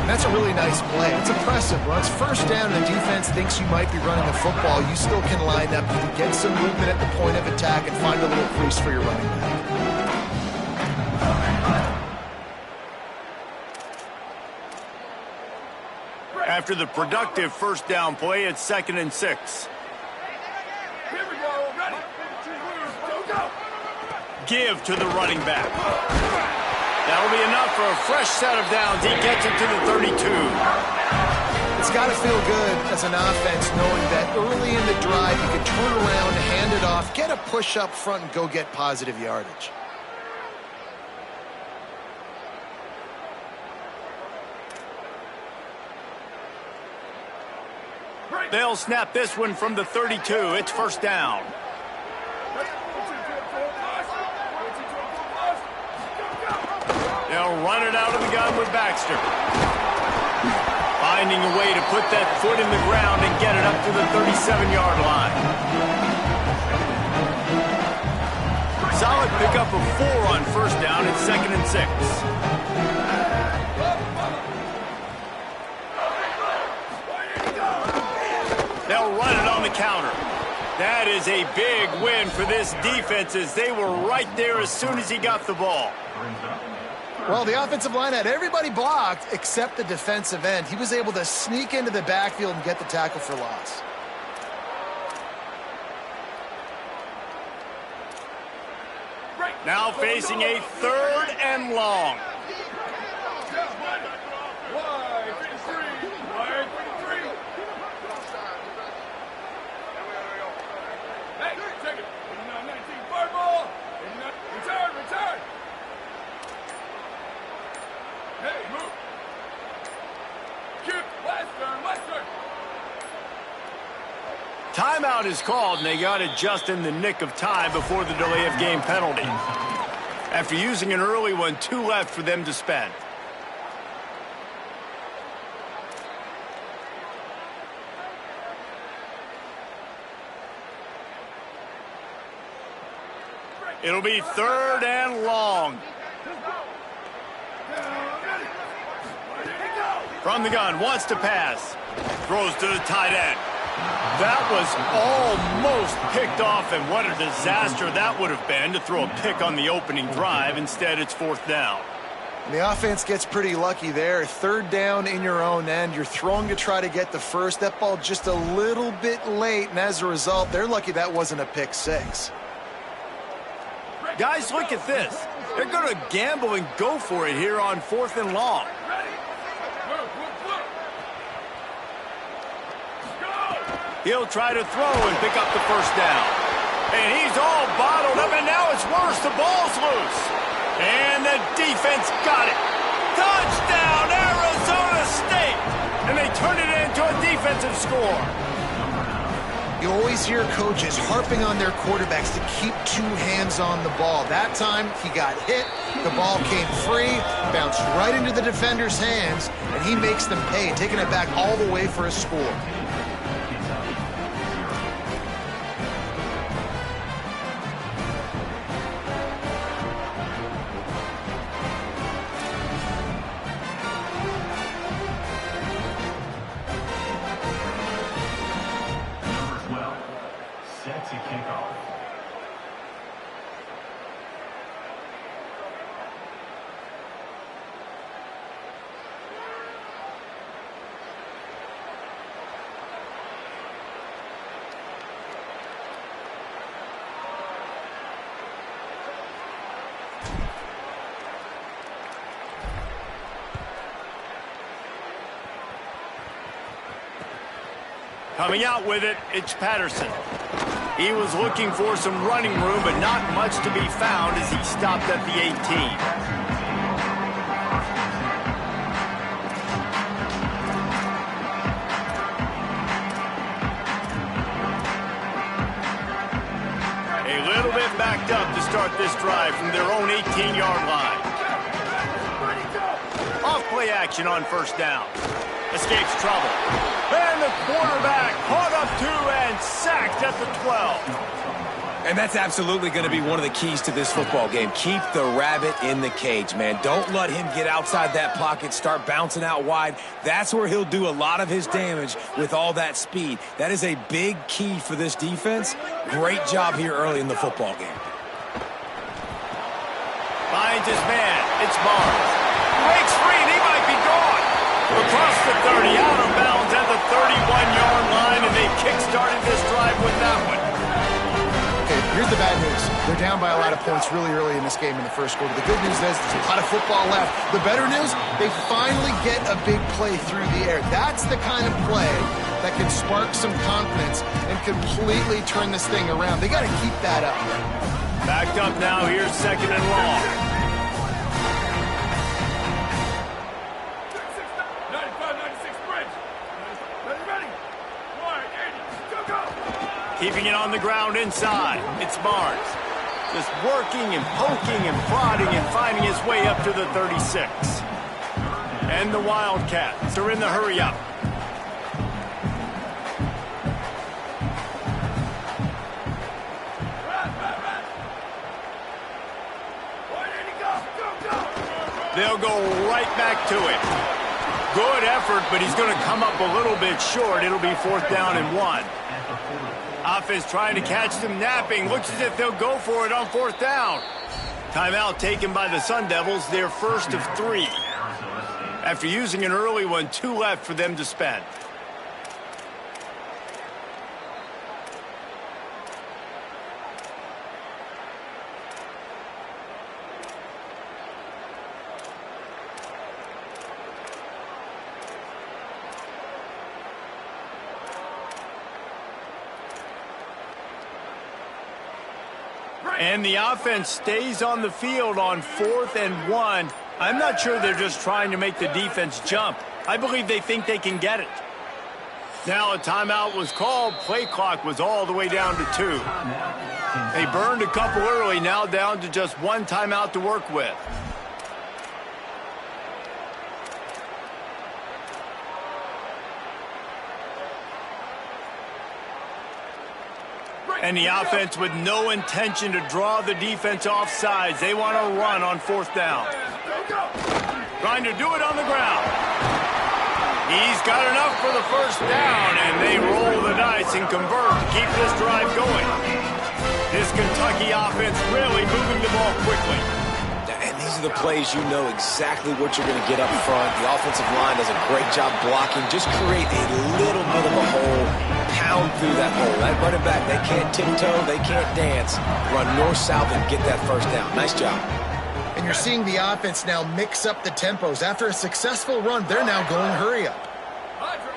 Speaker 4: That's a really nice play. It's impressive. When it's first down and the defense thinks you might be running the football, you still can line up. You can get some movement at the point of attack and find a little crease for your running back.
Speaker 2: After the productive first down play, it's 2nd and 6.
Speaker 5: Here we go. Ready. Go.
Speaker 2: Give to the running back. That'll be enough for a fresh set of downs. He gets it to the 32.
Speaker 4: It's got to feel good as an offense knowing that early in the drive you can turn around, hand it off, get a push up front, and go get positive yardage.
Speaker 2: They'll snap this one from the 32. It's first down. They'll run it out of the gun with Baxter. Finding a way to put that foot in the ground and get it up to the 37-yard line. Solid pickup of 4 on first down. It's 2nd and 6. They'll run it on the counter. That is a big win for this defense as they were right there as soon as he got the ball.
Speaker 4: Well, the offensive line had everybody blocked except the defensive end. He was able to sneak into the backfield and get the tackle for loss.
Speaker 2: Now facing a 3rd and long. Timeout is called, and they got it just in the nick of time before the delay of game penalty. After using an early one, 2 left for them to spend. It'll be 3rd and long. From the gun, wants to pass. Throws to the tight end. That was almost picked off, and what a disaster that would have been to throw a pick on the opening drive. Instead, it's 4th down.
Speaker 4: The offense gets pretty lucky there. 3rd down in your own end. You're throwing to try to get the first. That ball just a little bit late, and as a result, they're lucky that wasn't a pick 6.
Speaker 2: Guys, look at this. They're going to gamble and go for it here on 4th and long. He'll try to throw and pick up the first down. And he's all bottled up, and now it's worse. The ball's loose. And the defense got it. Touchdown, Arizona State! And they turn it into a defensive score.
Speaker 4: You always hear coaches harping on their quarterbacks to keep 2 hands on the ball. That time, he got hit, the ball came free, bounced right into the defender's hands, and he makes them pay, taking it back all the way for a score.
Speaker 2: Coming out with it, it's Patterson. He was looking for some running room, but not much to be found as he stopped at the 18. A little bit backed up to start this drive from their own 18-yard line. Off play action on first down. Escapes trouble. And the quarterback caught up to and sacked at the 12.
Speaker 3: And that's absolutely going to be one of the keys to this football game. Keep the rabbit in the cage, man. Don't let him get outside that pocket, start bouncing out wide. That's where he'll do a lot of his damage with all that speed. That is a big key for this defense. Great job here early in the football game.
Speaker 2: Finds his man. It's Barnes. Breaks free, and he might be gone. Across the 30, out of bounds at the 31-yard line, and they kick-started this drive with that one.
Speaker 4: Okay, Here's the bad news. They're down by a lot of points really early in this game in the first quarter. The good news is there's a lot of football left. The better news, they finally get a big play through the air. That's the kind of play that can spark some confidence and completely turn this thing around. They got to keep that up.
Speaker 2: Backed up now. Here's second and long.
Speaker 5: 95, 96 bridge. Ready? Wide, 80. Go.
Speaker 2: Keeping it on the ground inside. It's Barnes. Just working and poking and prodding and finding his way up to the 36. And the Wildcats are in the hurry up. They'll go right back to it. Good effort, but he's going to come up a little bit short. It'll be 4th down and 1. Offense trying to catch them napping. Looks as if they'll go for it on 4th down. Timeout taken by the Sun Devils, their first of 3. After using an early one, 2 left for them to spend. And the offense stays on the field on 4th and 1. I'm not sure they're just trying to make the defense jump. I believe they think they can get it. Now a timeout was called. Play clock was all the way down to 2. They burned a couple early, now down to just 1 timeout to work with. And the offense with no intention to draw the defense off sides. They want to run on 4th down. Trying to do it on the ground. He's got enough for the first down, and they roll the dice and convert to keep this drive going. This Kentucky offense really moving the ball quickly.
Speaker 3: And these are the plays you know exactly what you're going to get up front. The offensive line does a great job blocking. Just create a little bit of a hole. Pound through that hole. That running back, they can't tiptoe, they can't dance. Run north-south and get that first down. Nice job.
Speaker 4: And you're seeing the offense now mix up the tempos. After a successful run, they're now going hurry up.
Speaker 5: Hydro.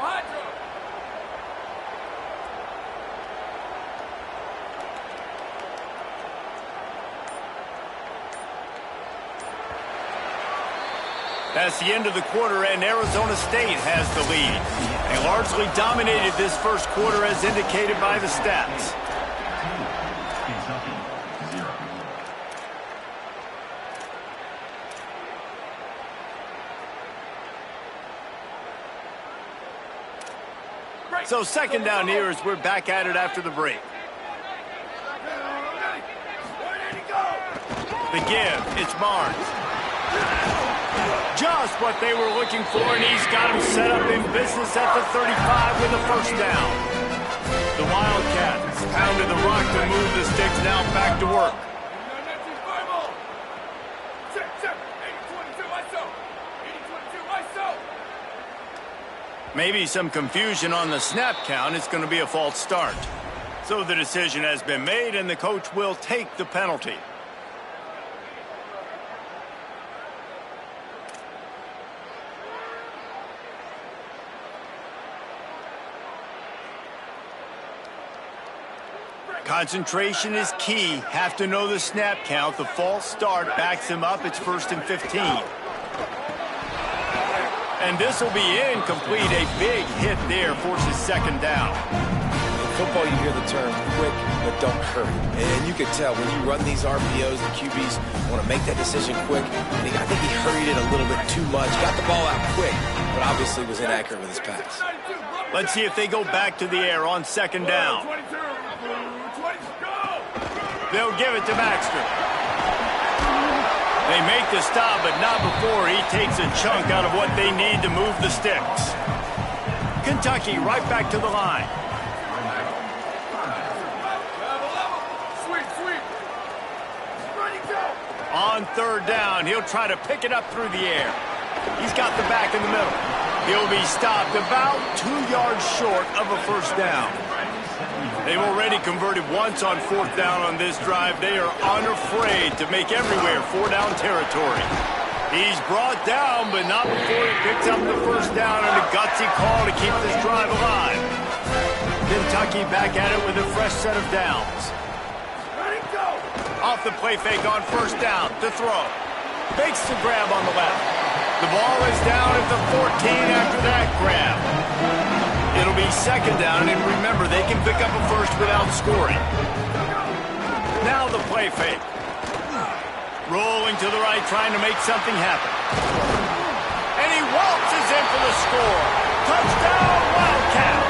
Speaker 2: That's the end of the quarter, and Arizona State has the lead. They largely dominated this first quarter as indicated by the stats. So second down here as we're back at it after the break. The give, it's Barnes. Just what they were looking for, and he's got him set up in business at the 35 with a first down. The Wildcats pounded the rock to move the sticks, now back to work. Maybe some confusion on the snap count. It's going to be a false start. So the decision has been made, and the coach will take the penalty. Concentration is key. Have to know the snap count. The false start backs him up. It's 1st and 15. And this will be incomplete. A big hit there forces second down.
Speaker 3: In football, you hear the term quick, but don't hurry. And you can tell when you run these RPOs, the QBs want to make that decision quick. I think he hurried it a little bit too much. Got the ball out quick, but obviously was inaccurate with his pass.
Speaker 2: Let's see if they go back to the air on second down. They'll give it to Baxter. They make the stop, but not before he takes a chunk out of what they need to move the sticks. Kentucky right back to the line. On third down, he'll try to pick it up through the air. He's got the back in the middle. He'll be stopped about 2 yards short of a first down. They've already converted once on 4th down on this drive. They are unafraid to make everywhere 4-down territory. He's brought down, but not before he picks up the 1st down and a gutsy call to keep this drive alive. Kentucky back at it with a fresh set of downs.
Speaker 5: Ready, go!
Speaker 2: Off the play fake on 1st down to throw. Fakes the grab on the left. The ball is down at the 14 after that grab. It'll be 2nd down, and remember, they can pick up a first without scoring. Now the play fake. Rolling to the right, trying to make something happen. And he waltzes in for the score. Touchdown, Wildcats!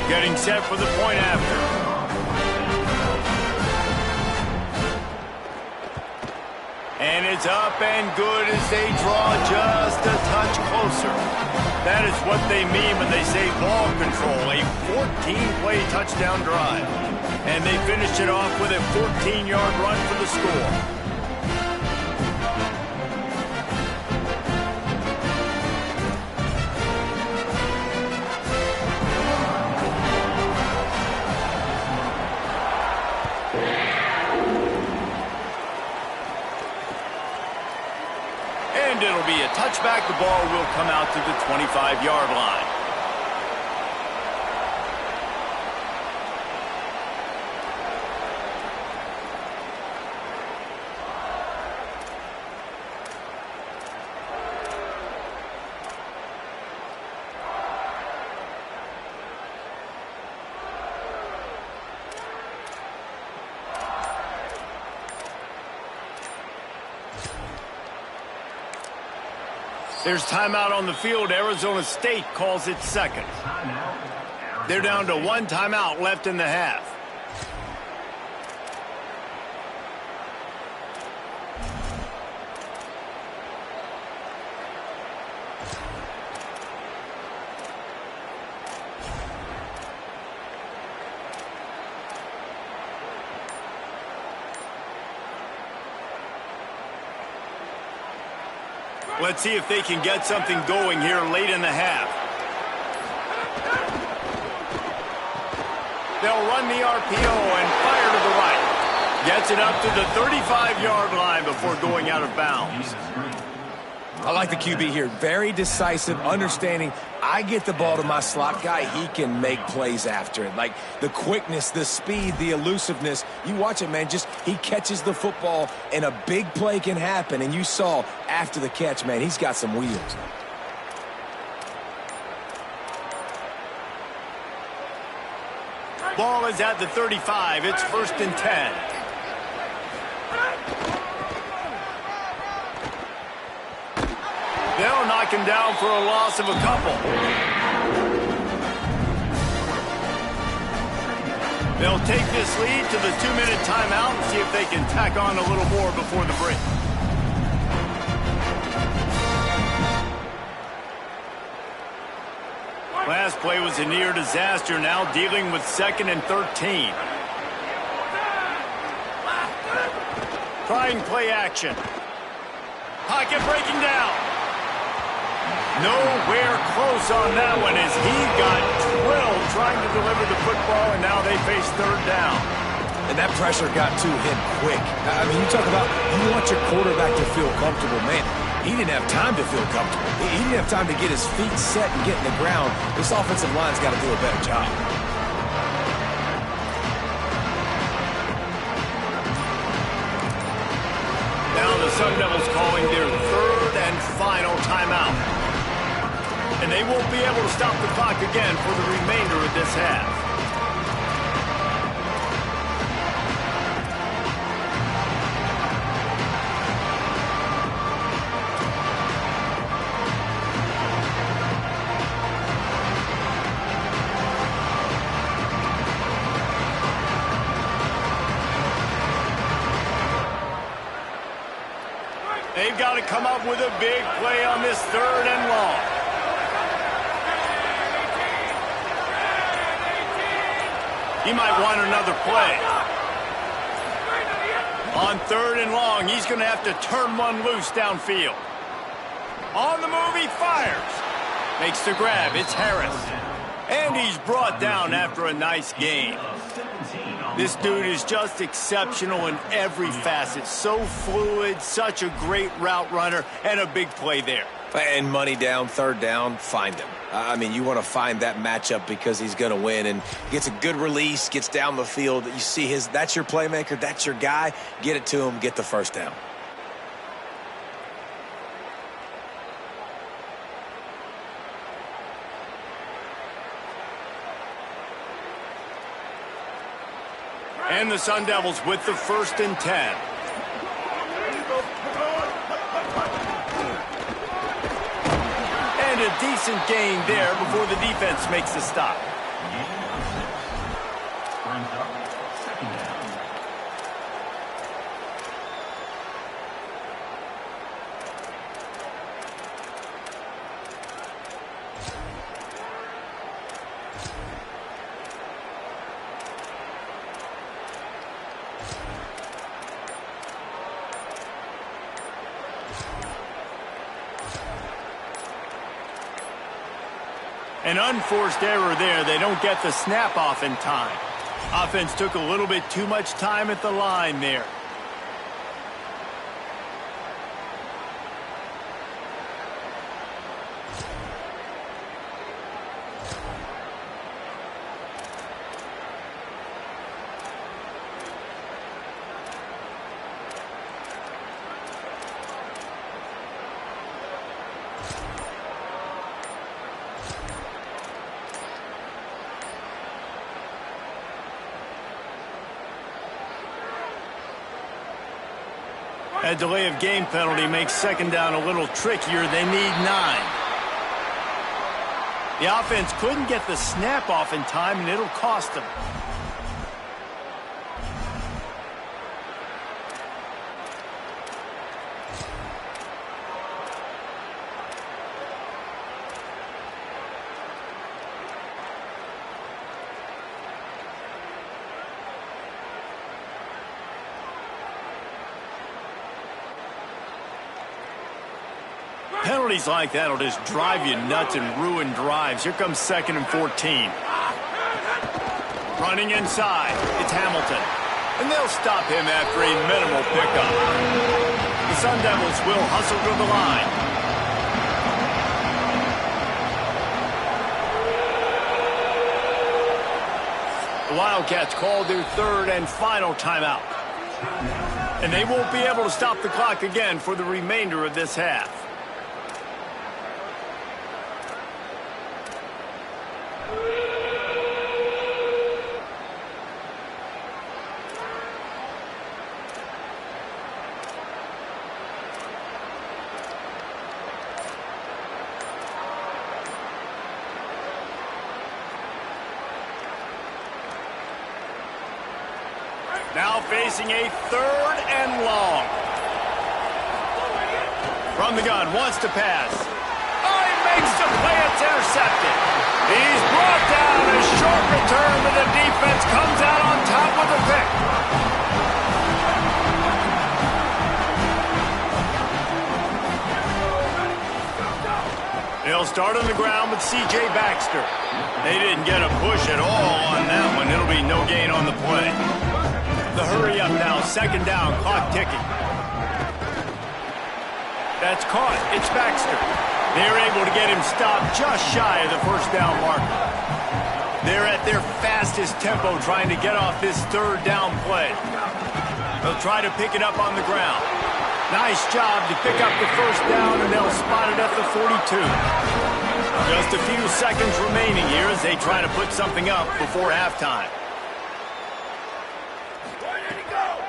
Speaker 2: Getting set for the point after. And it's up and good as they draw just a touch closer. That is what they mean when they say ball control, a 14-play touchdown drive. And they finished it off with a 14-yard run for the score. And it'll be a touchback. The ball will come out to the 25-yard line. There's timeout on the field. Arizona State calls it 2nd. They're down to 1 timeout left in the half. Let's see if they can get something going here late in the half. They'll run the RPO and fire to the right. Gets it up to the 35-yard line before going out of bounds.
Speaker 3: I like the QB here. Very decisive, understanding I get the ball to my slot guy, he can make plays after it. Like the quickness, the speed, the elusiveness. You watch it, man, just he catches the football and a big play can happen. And you saw after the catch, man, he's got some wheels.
Speaker 2: Ball is at the 35. It's 1st and 10. They'll knock him down for a loss of a couple. They'll take this lead to the 2-minute timeout and see if they can tack on a little more before the break. Last play was a near disaster, now dealing with 2nd and 13. Trying play action. Pocket breaking down. Nowhere close on that one as he got drilled trying to deliver the football, and now they face 3rd down.
Speaker 3: And that pressure got to him quick. I mean, you talk about you want your quarterback to feel comfortable. Man, he didn't have time to feel comfortable. He didn't have time to get his feet set and get in the ground. This offensive line's got to do a better job.
Speaker 2: Now the Sun Devils calling their 3rd and final timeout. And they won't be able to stop the clock again for the remainder of this half. They've got to come up with a big play on this 3rd and long. He might want another play. On 3rd and long, he's going to have to turn one loose downfield. On the move, he fires. Makes the grab. It's Harris. And he's brought down after a nice gain. This dude is just exceptional in every facet. So fluid, such a great route runner, and a big play there.
Speaker 3: And money down, 3rd down, find him. I mean, you want to find that matchup because he's going to win, and gets a good release, gets down the field. You see that's your playmaker, that's your guy. Get it to him, get the 1st down.
Speaker 2: And the Sun Devils with the 1st and 10. And a decent gain there before the defense makes the stop. An unforced error there. They don't get the snap off in time. Offense took a little bit too much time at the line there. That delay of game penalty makes 2nd down a little trickier. They need 9. The offense couldn't get the snap off in time, and it'll cost them. Penalties like that will just drive you nuts and ruin drives. Here comes 2nd and 14. Running inside, it's Hamilton. And they'll stop him after a minimal pickup. The Sun Devils will hustle to the line. The Wildcats called their 3rd and final timeout. And they won't be able to stop the clock again for the remainder of this half. Now facing a 3rd and long. From the gun, wants to pass. Oh, he makes the play. It's intercepted. He's brought down. A short return, but the defense comes out on top with a pick. They'll start on the ground with C.J. Baxter. They didn't get a push at all on that one. It'll be no gain on the play. The hurry up now, 2nd down, clock ticking. That's caught. It's Baxter. They're able to get him stopped just shy of the 1st down marker. They're at their fastest tempo trying to get off this 3rd down play. They'll try to pick it up on the ground. Nice job to pick up the 1st down, and they'll spot it at the 42. Just a few seconds remaining here as they try to put something up before halftime.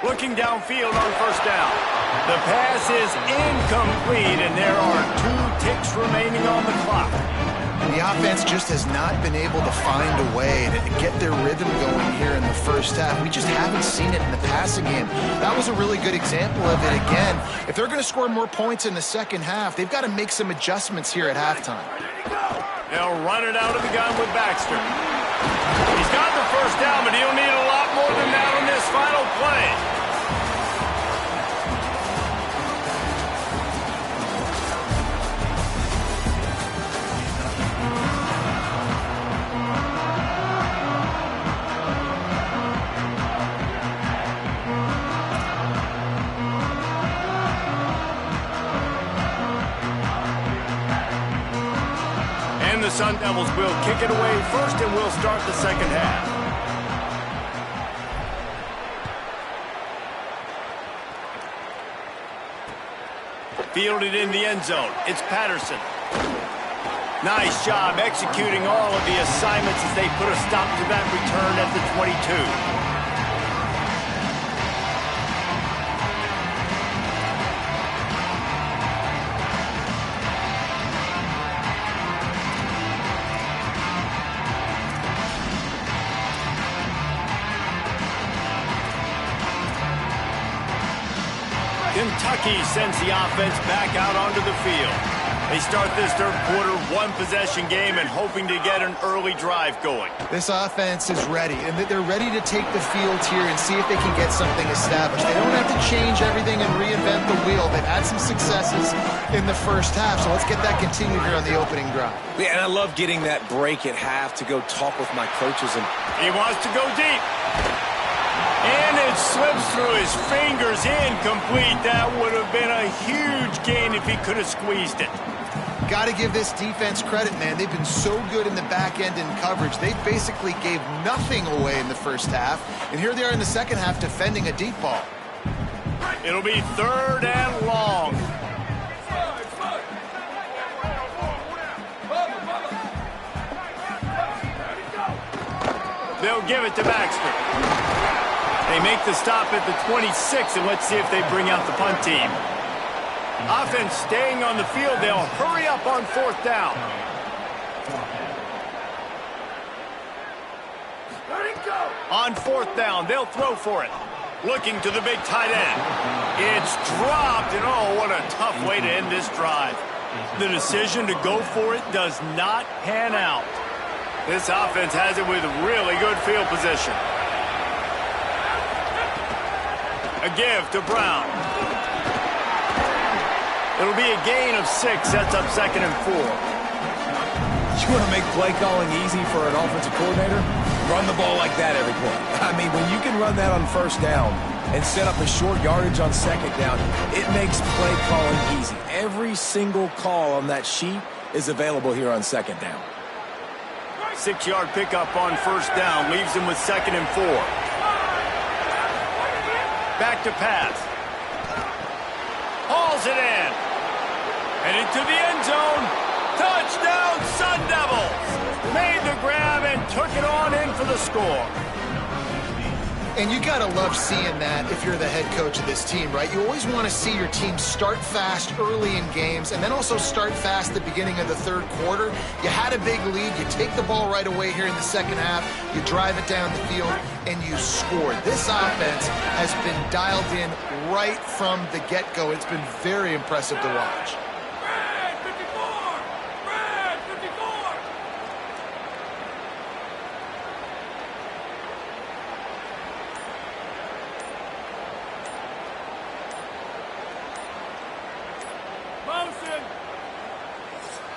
Speaker 2: Looking downfield on 1st down. The pass is incomplete, and there are 2 ticks remaining on the clock.
Speaker 4: The offense just has not been able to find a way to get their rhythm going here in the 1st half. We just haven't seen it in the passing game. That was a really good example of it again. If they're going to score more points in the 2nd half, they've got to make some adjustments here at halftime.
Speaker 2: They'll run it out of the gun with Baxter. He's got the first down, but he'll need a lot more than that on this final play. And the Sun Devils will kick it away first, and we'll start the second half. Fielded in the end zone. It's Patterson. Nice job executing all of the assignments as they put a stop to that return at the 22. Kentucky sends the offense back out onto the field. They start this third quarter one-possession game and hoping to get an early drive going.
Speaker 4: This offense is ready, and they're ready to take the field here and see if they can get something established. They don't have to change everything and reinvent the wheel. They've had some successes in the first half, so let's get that continued here on the opening drive.
Speaker 3: Yeah, and I love getting that break at half to go talk with my coaches. And
Speaker 2: he wants to go deep. And it slips through his fingers, incomplete. That would have been a huge gain if he could have squeezed it.
Speaker 4: Got to give this defense credit, man. They've been so good in the back end in coverage. They basically gave nothing away in the first half. And here they are in the second half defending a deep ball.
Speaker 2: It'll be third and long. They'll give it to Baxter. They make the stop at the 26, and let's see if they bring out the punt team. Offense staying on the field. They'll hurry up on fourth down. On fourth down, they'll throw for it. Looking to the big tight end. It's dropped, and oh, what a tough way to end this drive. The decision to go for it does not pan out. This offense has it with really good field position. A give to Brown. It'll be a gain of 6. Sets up second and 4.
Speaker 3: you want to make play calling easy for an offensive coordinator? Run the ball like that every play. I mean, when you can run that on first down and set up a short yardage on second down, it makes play calling easy. Every single call on that sheet is available here on second down.
Speaker 2: 6-yard pickup on first down leaves him with second and 4. Back to pass. Hauls it in. And into the end zone. Touchdown, Sun Devils. Made the grab and took it on in for the score.
Speaker 4: And you got to love seeing that if you're the head coach of this team, right? You always want to see your team start fast early in games and then also start fast at the beginning of the third quarter. You had a big lead. You take the ball right away here in the second half. You drive it down the field, and you scored. This offense has been dialed in right from the get-go. It's been very impressive to watch.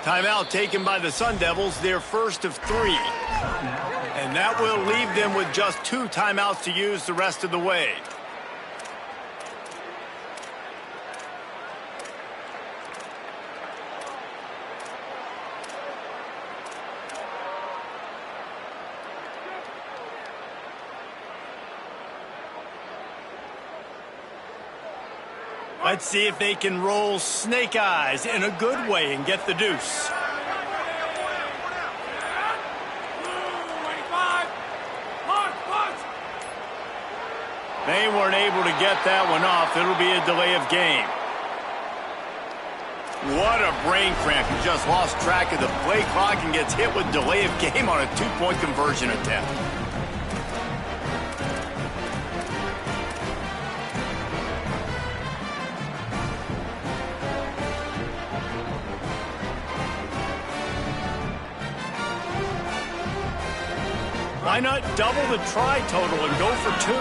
Speaker 2: Timeout taken by the Sun Devils, their first of 3. And that will leave them with just 2 timeouts to use the rest of the way. Let's see if they can roll snake eyes in a good way and get the deuce. They weren't able to get that one off. It'll be a delay of game. What a brain cramp. He just lost track of the play clock and gets hit with delay of game on a 2-point conversion attempt. Why not double the try total and go for 2?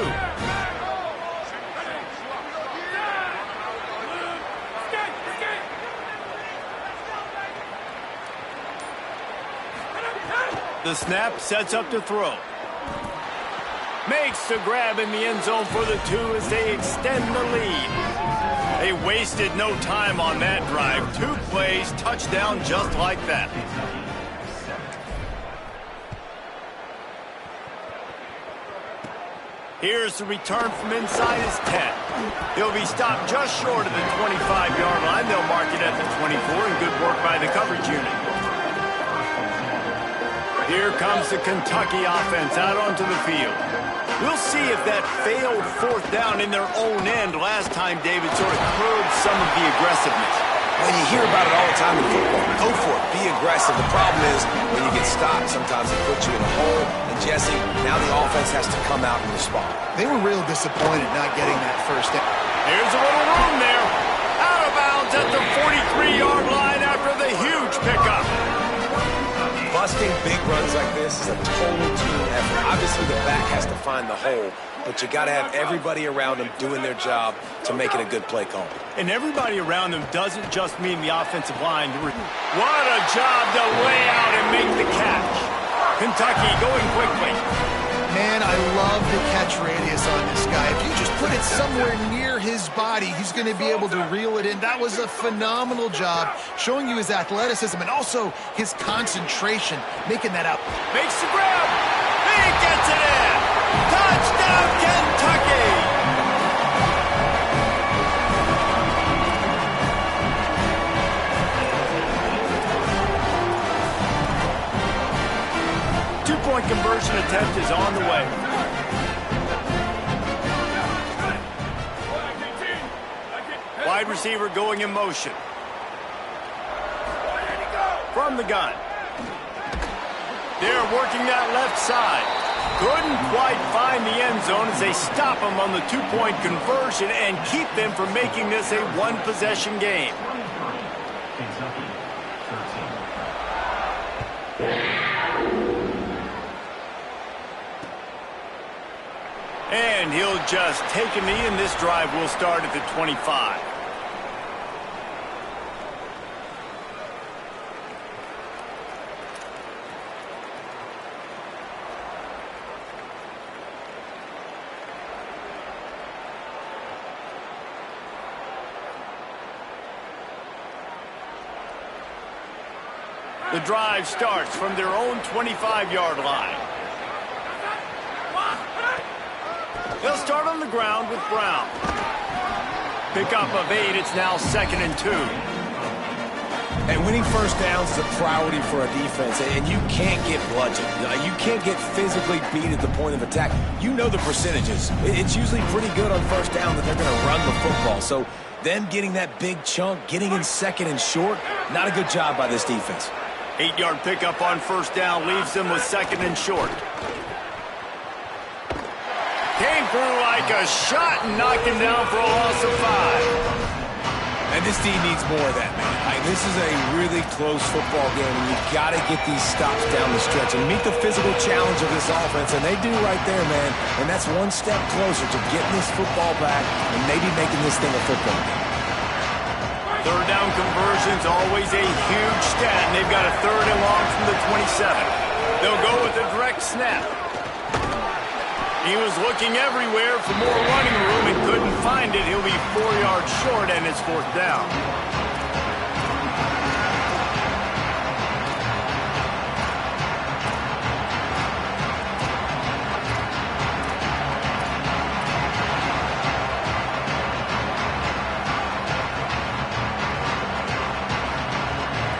Speaker 2: The snap sets up to throw. Makes the grab in the end zone for the 2 as they extend the lead. They wasted no time on that drive. 2 plays, touchdown just like that. Here's the return from inside his 10. He'll be stopped just short of the 25-yard line. They'll mark it at the 24, and good work by the coverage unit. Here comes the Kentucky offense out onto the field. We'll see if that failed 4th down in their own end last time, David, sort of curbed some of the aggressiveness.
Speaker 3: Well, you hear about it all the time in football. Go for it. Be aggressive. The problem is when you get stopped, sometimes it puts you in a hole. And, Jesse, now the offense has to come out and respond.
Speaker 4: They were real disappointed not getting that first down.
Speaker 2: Here's a little room there. Out of bounds at the 43-yard line after the huge pickup.
Speaker 3: Busting big runs like this is a total team effort. Obviously, the back has to find the hole, but you got to have everybody around them doing their job to make it a good play call.
Speaker 2: And everybody around them doesn't just mean the offensive line. What a job to lay out and make the catch. Kentucky going quickly.
Speaker 4: Man, I love the catch radius on this guy. If you just put it somewhere near his body, he's going to be able to reel it in. That was a phenomenal job, showing you his athleticism and also his concentration, making that out.
Speaker 2: Makes the grab. He gets it in. Touchdown, Kentucky. Two-point conversion attempt is on the way. Wide receiver going in motion. From the gun. They're working that left side. Couldn't quite find the end zone as they stop them on the 2-point conversion and keep them from making this a one-possession game. And he'll just take a knee, and this drive will start at the 25. The drive starts from their own 25-yard line. They'll start on the ground with Brown. Pickup of 8, it's now 2nd and 2.
Speaker 3: And winning first downs is a priority for a defense, and you can't get bludgeoned. You can't get physically beat at the point of attack. You know the percentages. It's usually pretty good on first down that they're going to run the football. So them getting that big chunk, getting in 2nd and short, not a good job by this defense.
Speaker 2: 8-yard pickup on first down leaves them with 2nd and short. Came through like a shot and knocked him down for a loss of 5.
Speaker 3: And this team needs more of that, man. This is a really close football game, and you've got to get these stops down the stretch and meet the physical challenge of this offense, and they do right there, man. And that's one step closer to getting this football back and maybe making this thing a football game.
Speaker 2: Third down conversion's always a huge stat, and they've got a 3rd and long from the 27. They'll go with a direct snap. He was looking everywhere for more running room and couldn't find it. He'll be 4 yards short, and it's 4th down.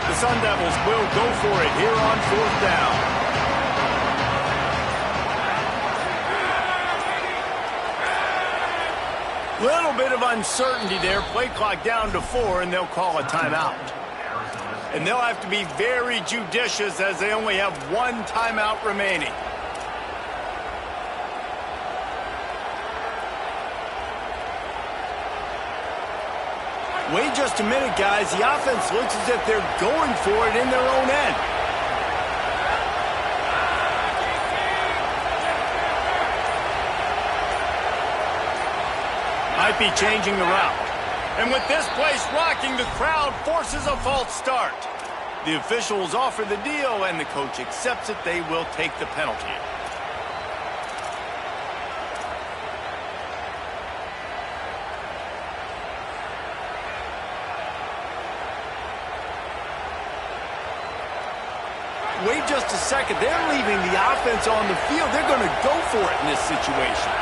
Speaker 2: The Sun Devils will go for it here on 4th down. Little bit of uncertainty there. Play clock down to 4, and they'll call a timeout. And they'll have to be very judicious as they only have 1 timeout remaining. Wait just a minute, guys. The offense looks as if they're going for it in their own end. Might be changing the route. And with this place rocking, the crowd forces a false start. The officials offer the deal, and the coach accepts it. They will take the penalty. Wait just a second. They're leaving the offense on the field. They're going to go for it in this situation.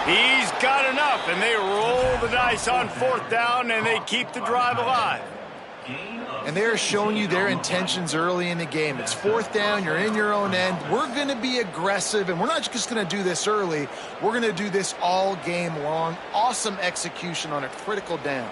Speaker 2: He's got enough, and they roll the dice on 4th down, and they keep the drive alive.
Speaker 4: And they're showing you their intentions early in the game. It's 4th down, you're in your own end. We're going to be aggressive, and we're not just going to do this early. We're going to do this all game long. Awesome execution on a critical down.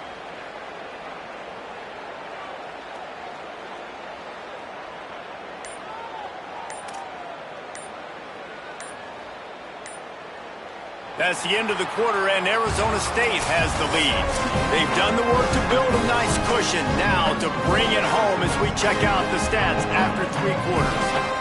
Speaker 2: That's the end of the quarter, and Arizona State has the lead. They've done the work to build a nice cushion. Now to bring it home as we check out the stats after 3 quarters.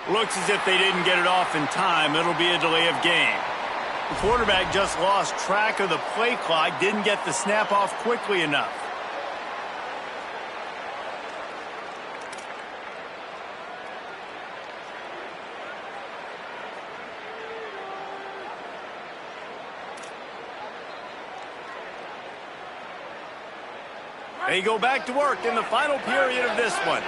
Speaker 2: Looks as if they didn't get it off in time. It'll be a delay of game. The quarterback just lost track of the play clock, didn't get the snap off quickly enough. They go back to work in the final period of this one.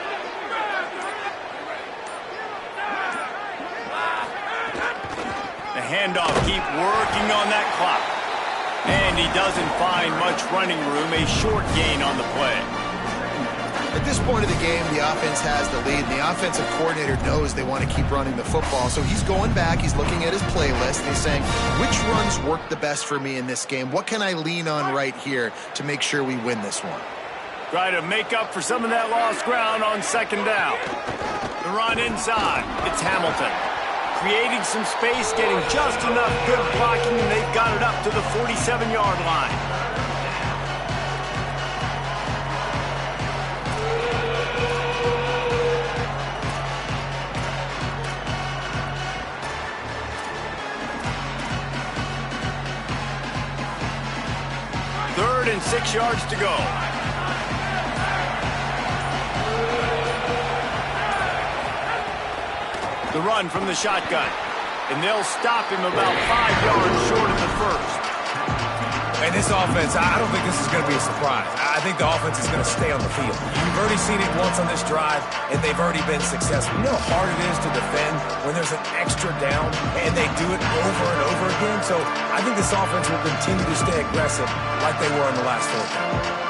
Speaker 2: The handoff, keep working on that clock. And he doesn't find much running room, a short gain on the play.
Speaker 4: At this point of the game, the offense has the lead, and the offensive coordinator knows they want to keep running the football. So he's going back, he's looking at his playlist, and he's saying, which runs work the best for me in this game? What can I lean on right here to make sure we win this one?
Speaker 2: Try to make up for some of that lost ground on 2nd down. The run inside. It's Hamilton. Creating some space, getting just enough good blocking, and they've got it up to the 47-yard line. Third and 6 yards to go. The run from the shotgun. And they'll stop him about 5 yards short of the first.
Speaker 3: And this offense, I don't think this is going to be a surprise. I think the offense is going to stay on the field. You've already seen it once on this drive, and they've already been successful. You know how hard it is to defend when there's an extra down, and they do it over and over again? So I think this offense will continue to stay aggressive like they were in the last 4th down.